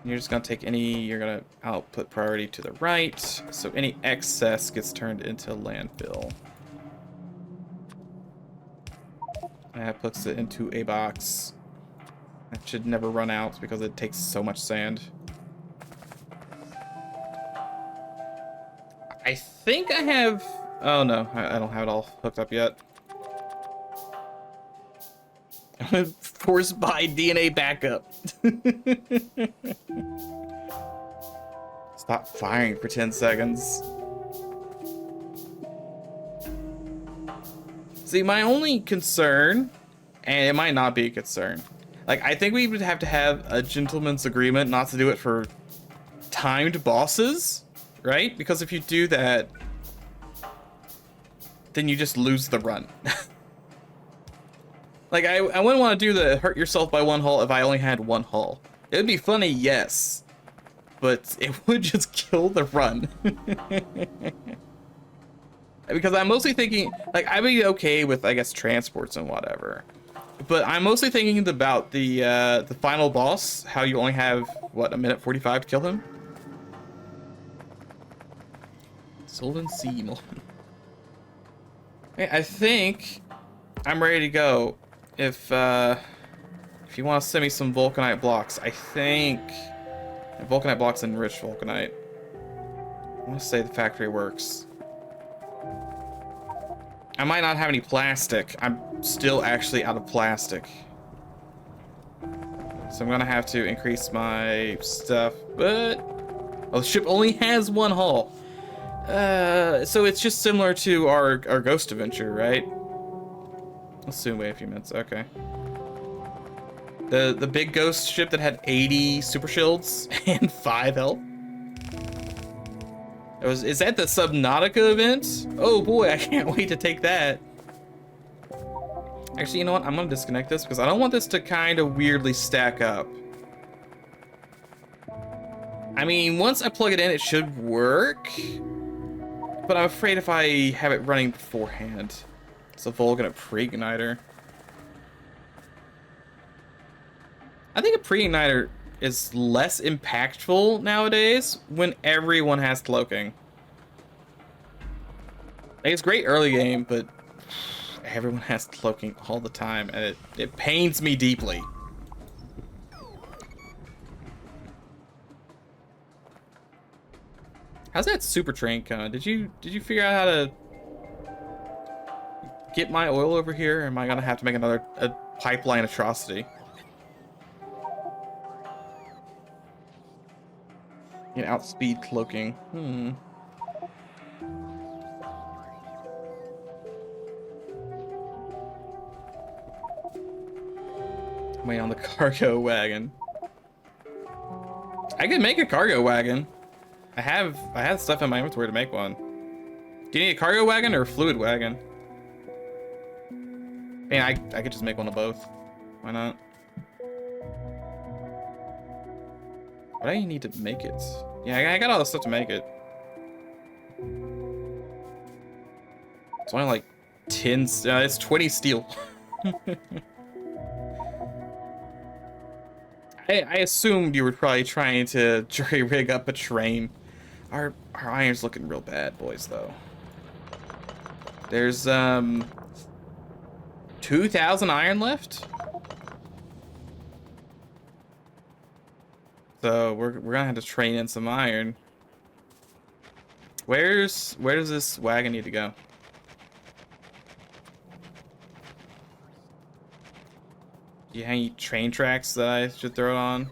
You're just going to take any, you're going to output priority to the right. So any excess gets turned into landfill. That puts it into a box. That should never run out because it takes so much sand. I think I have... Oh no, I don't have it all hooked up yet. Forced by DNA backup. Stop firing for 10 seconds. See, my only concern, and it might not be a concern, like, I think we would have to have a gentleman's agreement not to do it for timed bosses, right? Because if you do that, then you just lose the run. Like, I wouldn't want to do the hurt yourself by one hull if I only had one hull. It would be funny, yes, but it would just kill the run. Because I'm mostly thinking, like, I'd be okay with, I guess, transports and whatever. But I'm mostly thinking about the final boss, how you only have, what, 1:45 to kill him? Solden Seal. Okay, I think I'm ready to go. If you want to send me some Vulcanite blocks, I think... Vulcanite blocks and rich Vulcanite. I want to say the factory works. I might not have any plastic. I'm still actually out of plastic. So I'm gonna have to increase my stuff, but... Oh, the ship only has one hull. So it's just similar to our Ghost Adventure, right? Let's soon wait a few minutes, okay. The big ghost ship that had 80 super shields and 5 health. Is that the Subnautica event? Oh boy, I can't wait to take that. Actually, you know what? I'm gonna disconnect this because I don't want this to kind of weirdly stack up. I mean, once I plug it in, it should work. But I'm afraid if I have it running beforehand. It's a Vulcan pre-igniter. I think a pre-igniter is less impactful nowadays when everyone has cloaking. Like, it's great early game, but everyone has cloaking all the time, and it pains me deeply. How's that super train coming? Did you figure out how to get my oil over here? Or am I gonna have to make another pipeline atrocity? You know, outspeed cloaking. Wait on the cargo wagon. I could make a cargo wagon. I have stuff in my inventory to make one. Do you need a cargo wagon or a fluid wagon? Man, I could just make one of both. Why not? What do you need to make it? Yeah, I got all the stuff to make it. It's only like 10, it's 20 steel. I assumed you were probably trying to jury rig up a train. Our iron's looking real bad, boys, though. There's 2,000 iron left. So we're gonna have to train in some iron. Where does this wagon need to go? Do you have any train tracks that I should throw it on?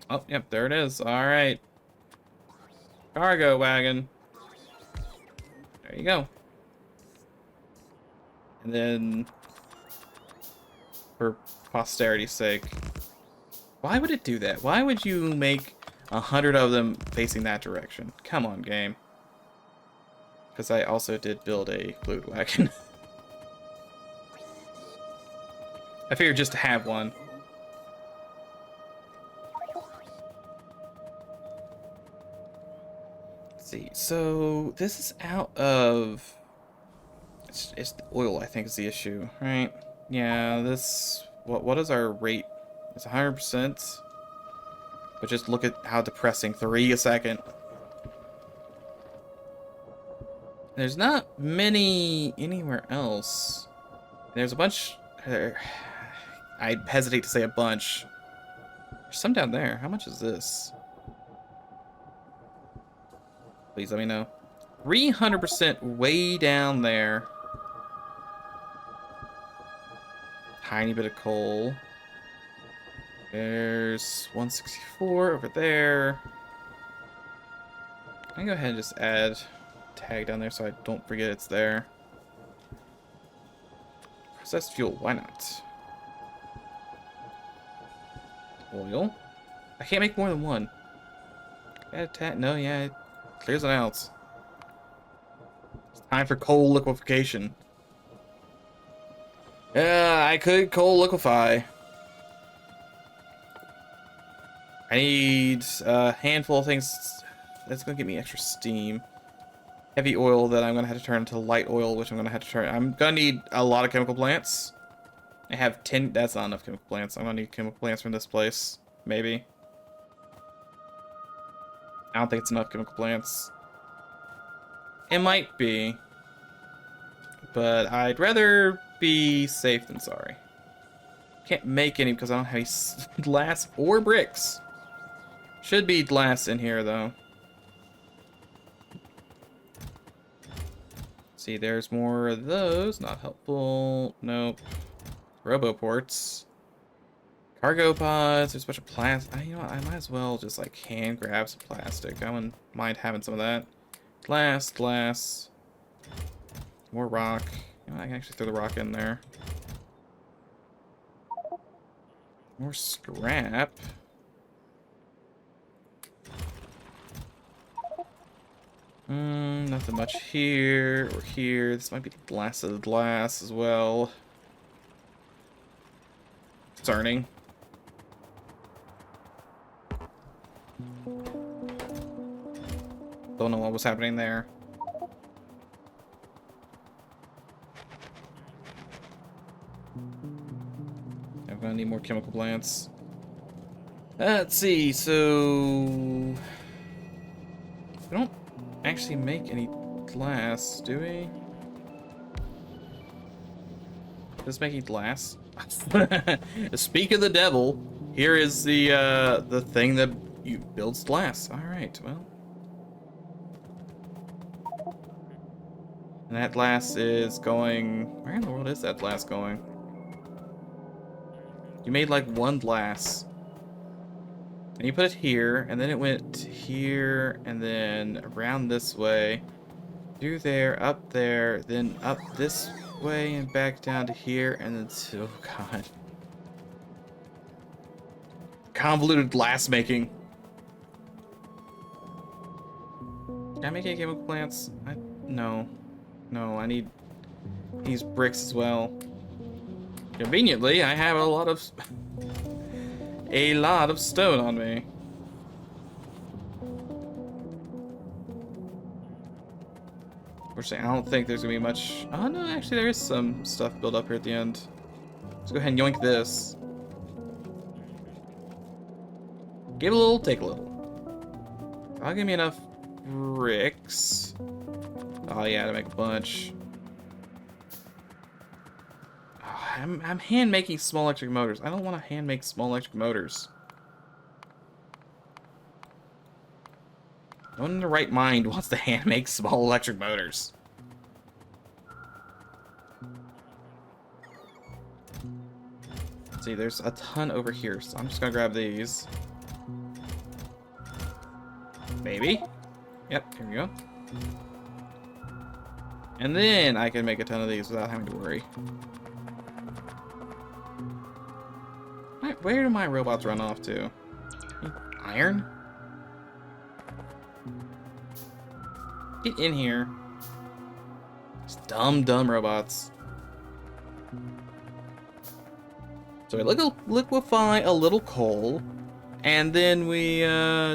Oh, yep, there it is. All right. Cargo wagon. There you go. And then, for posterity's sake, why would it do that? Why would you make 100 of them facing that direction? Come on, game. Because I also did build a fluid wagon. I figured just to have one. Let's see, so this is out of... It's the oil, I think, is the issue, right? Yeah, this... What is our rate? It's 100%. But just look at how depressing. 3 a second. There's not many anywhere else. There's a bunch. I hesitate to say a bunch. There's some down there. How much is this? Please let me know. 300% way down there. Tiny bit of coal. There's 164 over there. I can go ahead and just add tag down there so I don't forget it's there. Processed fuel, why not? Oil. I can't make more than one. Add tag, no, yeah, it clears it out. It's time for coal liquefaction. Yeah, I could coal liquefy. I need a handful of things that's gonna give me extra steam. Heavy oil that I'm gonna have to turn into light oil, which I'm gonna have to turn. I'm gonna need a lot of chemical plants. I have 10. That's not enough chemical plants. I'm gonna need chemical plants from this place, maybe. I don't think it's enough chemical plants. It might be, but I'd rather be safe than sorry. Can't make any because I don't have any glass or bricks. Should be glass in here though. See, there's more of those. Not helpful. Nope. Roboports. Cargo pods. There's a bunch of plastic. You know what? I might as well just like hand grab some plastic. I wouldn't mind having some of that. Glass, glass. More rock. You know, I can actually throw the rock in there. More scrap. Nothing much here or here. This might be glass of the glass as well. Concerning. Don't know what was happening there. I'm gonna need more chemical plants. Let's see, so we don't actually make any glass, do we? Does making glass? Speak of the devil, here is the thing that builds glass. All right, well, and that glass is going. Where in the world is that glass going? You made like one glass. And you put it here, and then it went here, and then around this way, through there, up there, then up this way, and back down to here, and then to, oh god. Convoluted glass making. Can I make any chemical plants? No. No, I need these bricks as well. Conveniently, I have a lot of stone on me. Unfortunately, I don't think there's gonna be much. Oh no, actually there is some stuff built up here at the end. Let's go ahead and yoink this. Give a little, take a little. I'll give me enough bricks. Oh yeah, to make a bunch. I'm hand making small electric motors. I don't want to hand make small electric motors. No one in the right mind wants to hand make small electric motors. See, there's a ton over here, so I'm just gonna grab these. Maybe. Yep, here we go. And then I can make a ton of these without having to worry. Where do my robots run off to? Iron? Get in here. Just dumb robots. So we liquefy a little coal, and then we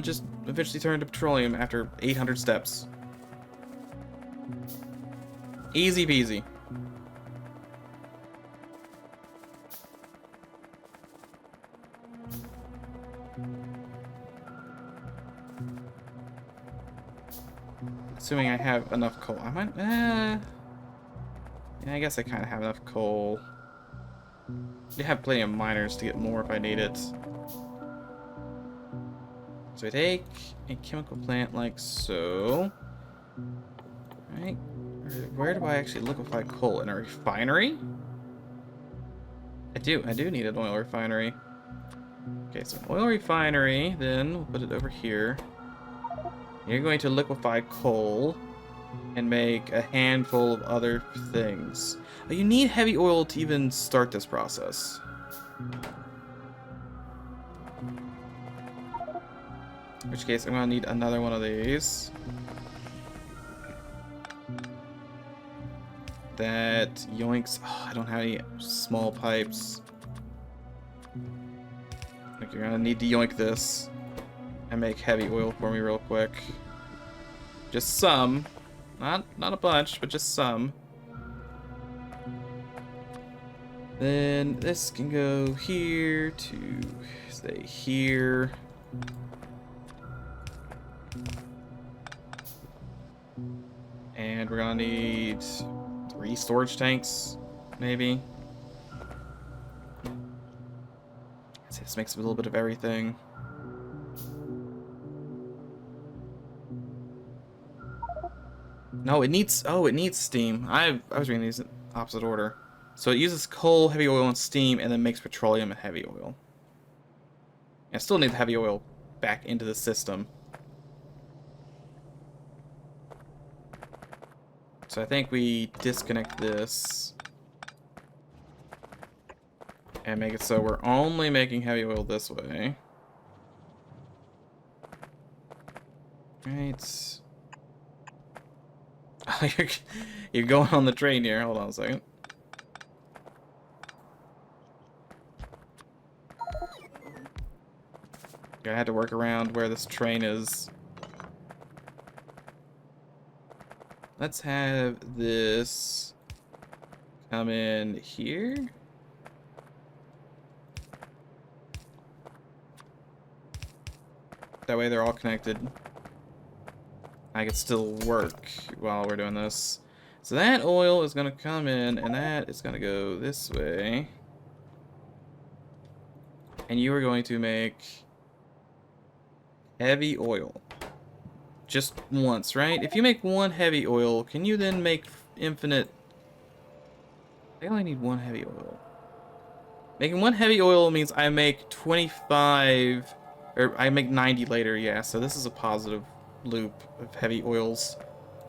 just eventually turn to petroleum after 800 steps. Easy peasy. Assuming I have enough coal. I might, yeah, I guess I kind of have enough coal. I have plenty of miners to get more if I need it. So I take a chemical plant like so. Right? Where do I actually liquefy coal? In a refinery? I do need an oil refinery. Okay, so oil refinery, then we'll put it over here. You're going to liquefy coal and make a handful of other things. Oh, you need heavy oil to even start this process. In which case, I'm gonna need another one of these. That yoinks. Oh, I don't have any small pipes. Like, you're gonna need to yoink this and make heavy oil for me real quick. Just some. Not a bunch, but just some. Then this can go here to stay here. And we're gonna need 3 storage tanks, maybe. This makes a little bit of everything. No, it needs. Oh, it needs steam. I was reading these in opposite order. So it uses coal, heavy oil, and steam, and then makes petroleum and heavy oil. I still need the heavy oil back into the system. So I think we disconnect this and make it so we're only making heavy oil this way. Right. Oh, you're going on the train here. Hold on a second. I had to work around where this train is. Let's have this come in here. That way they're all connected. I can still work while we're doing this. So that oil is gonna come in, and that is gonna go this way. And you are going to make heavy oil. Just once, right? If you make one heavy oil, can you then make infinite? I only need one heavy oil. Making one heavy oil means I make 25, or I make 90 later, yeah, so this is a positive loop of heavy oils.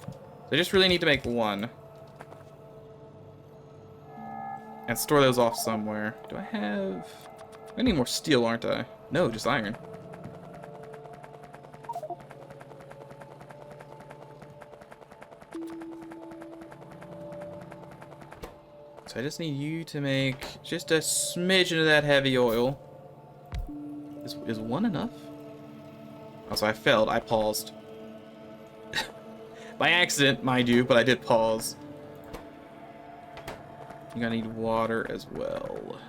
So I just really need to make one. And store those off somewhere. Do I have... I need more steel, aren't I? No, just iron. So I just need you to make just a smidgen of that heavy oil. Is one enough? Oh, so I failed. I paused. By accident, mind you, but I did pause. You're gonna need water as well.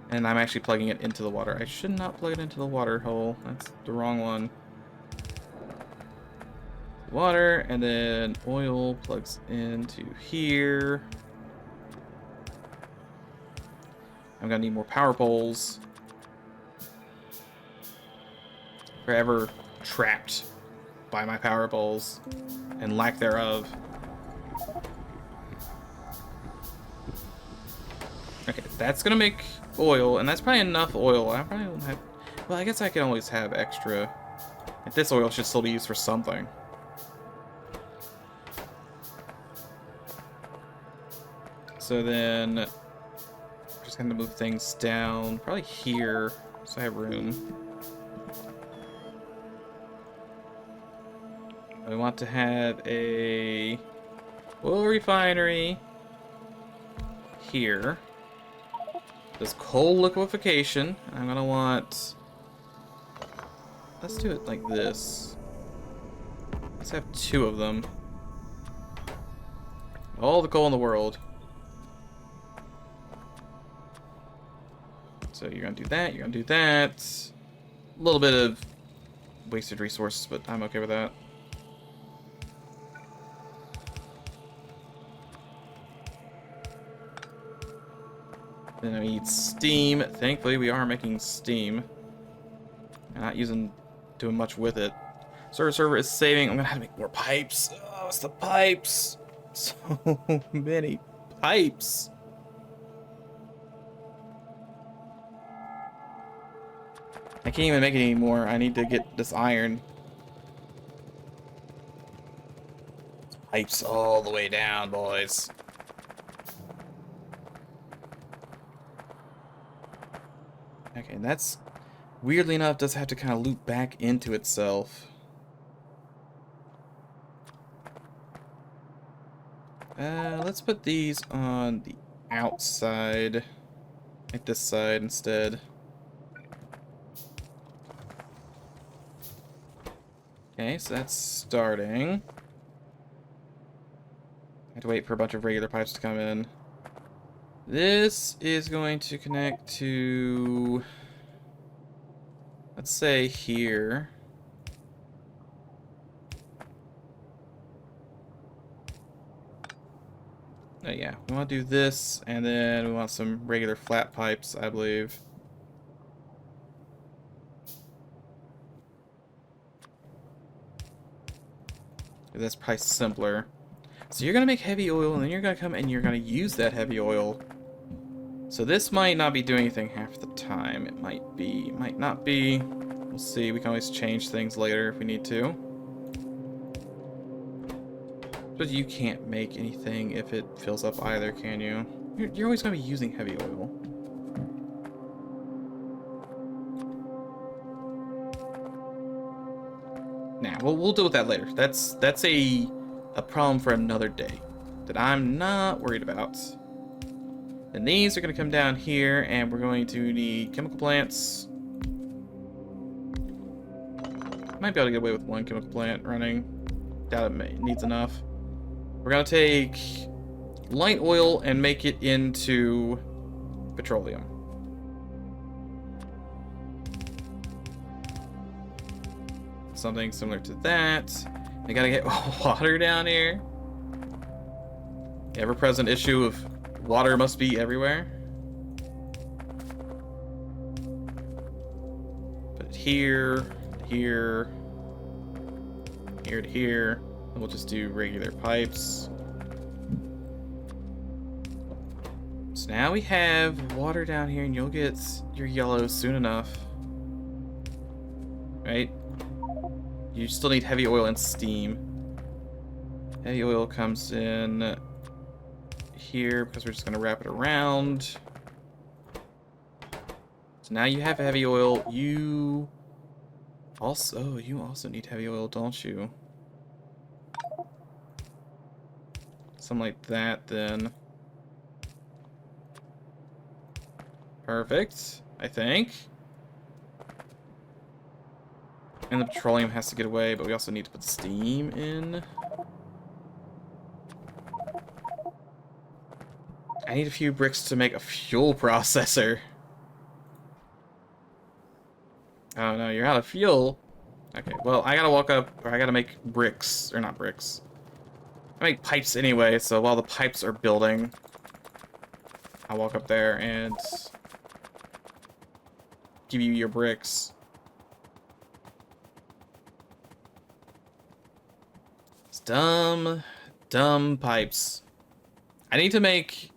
And I'm actually plugging it into the water. I should not plug it into the water hole. That's the wrong one. Water, and then oil plugs into here. I'm gonna need more power poles. Forever trapped by my power poles and lack thereof. Okay, that's gonna make oil, and that's probably enough oil. I probably don't have. Well, I guess I can always have extra. If this oil should still be used for something. So then, I'm just gonna move things down, probably here, so I have room. We want to have a oil refinery here. This coal liquefaction. I'm gonna want. Let's do it like this. Let's have 2 of them. All the coal in the world. So you're gonna do that, you're gonna do that. A little bit of wasted resources, but I'm okay with that. Then I need steam. Thankfully, we are making steam. I'm not doing much with it. Server is saving. I'm gonna have to make more pipes. Oh, it's the pipes. So many pipes. I can't even make it anymore. I need to get this iron. Pipes all the way down, boys. Okay, and that's, weirdly enough, does have to kind of loop back into itself. Let's put these on the outside, like this side instead. Okay, so that's starting. I have to wait for a bunch of regular pipes to come in. This is going to connect to, let's say here. Oh yeah, we want to do this, and then we want some regular flat pipes, I believe. That's probably simpler. So you're gonna make heavy oil, and then you're gonna come and you're gonna use that heavy oil. So this might not be doing anything half the time. It might be, might not be. We'll see. We can always change things later if we need to. But you can't make anything if it fills up either, can you? You're always gonna be using heavy oil. Nah, we'll deal with that later. That's a problem for another day that I'm not worried about. And these are going to come down here, and we're going to need chemical plants. Might be able to get away with one chemical plant running. Doubt it needs enough. We're going to take light oil and make it into petroleum. Something similar to that. I gotta get water down here. Ever-present issue of water must be everywhere. But here, here, here to here. We'll just do regular pipes. So now we have water down here, and you'll get your yellow soon enough. Right? You still need heavy oil and steam. Heavy oil comes in here because we're just gonna wrap it around. So now you have heavy oil. You also need heavy oil, don't you? Something like that then. Perfect, I think. And the petroleum has to get away, but we also need to put steam in. I need a few bricks to make a fuel processor. Oh no, you're out of fuel. Okay, well, I gotta walk up, or I gotta make bricks, or not bricks. I make pipes anyway, so while the pipes are building, I'll walk up there and give you your bricks. It's dumb pipes. I need to make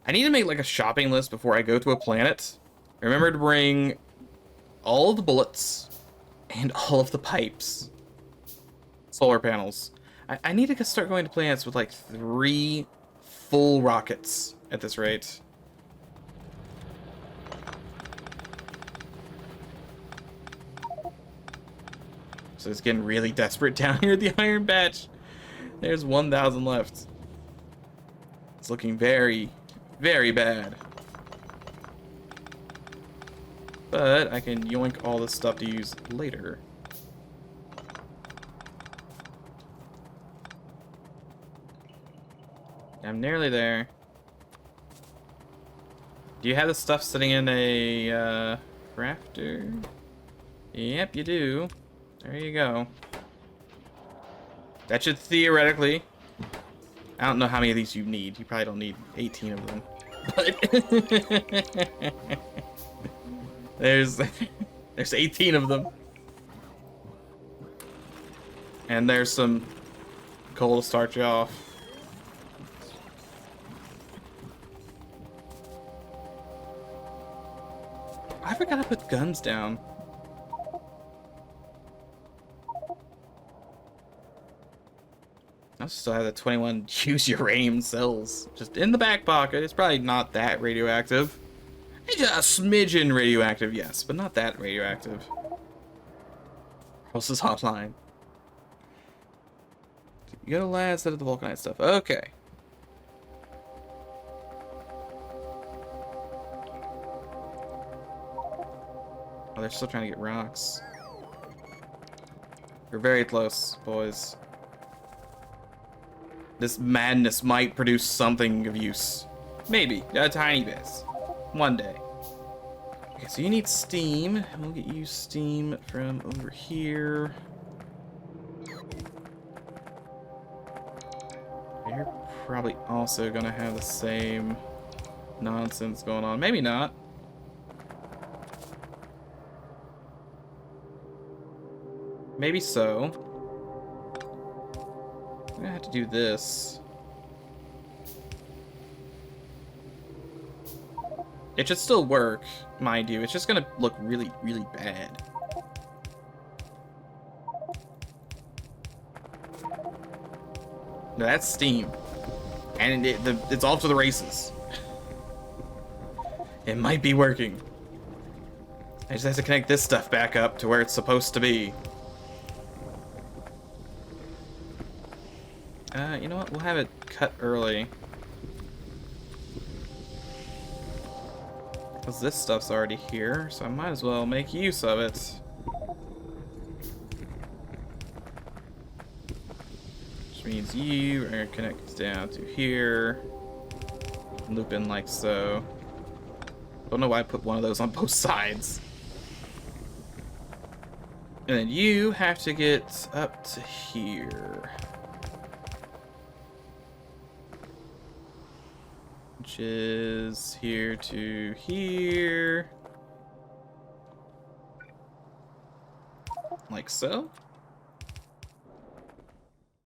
like a shopping list before I go to a planet. Remember to bring all of the bullets and all of the pipes. Solar panels. I need to start going to planets with like 3 full rockets at this rate. So it's getting really desperate down here at the iron patch. There's 1,000 left. It's looking very, very bad. But I can yoink all this stuff to use later. I'm nearly there. Do you have the stuff sitting in a crafter? Yep, you do. There you go. That should theoretically... I don't know how many of these you need. You probably don't need 18 of them. But... there's 18 of them. And there's some coal to start you off. I forgot to put guns down. I still have the 21 use uranium cells just in the back pocket. It's probably not that radioactive. It's just a smidgen radioactive, yes, but not that radioactive. Pulse is hotline. You go to lab instead of the vulcanite stuff. Okay. Oh, they're still trying to get rocks. We're very close, boys. This madness might produce something of use. Maybe. A tiny bit. One day. Okay, so you need steam. We'll get you steam from over here. You're probably also gonna have the same nonsense going on. Maybe not. Maybe so. I'm gonna have to do this. It should still work, mind you. It's just gonna look really, really bad. No, that's steam. And it's off to the races. It might be working. I just have to connect this stuff back up to where it's supposed to be. You know what? We'll have it cut early. Because this stuff's already here, so I might as well make use of it. Which means you are going to connect down to here. Loop in like so. Don't know why I put one of those on both sides. And then you have to get up to here. Which is here to here. Like so.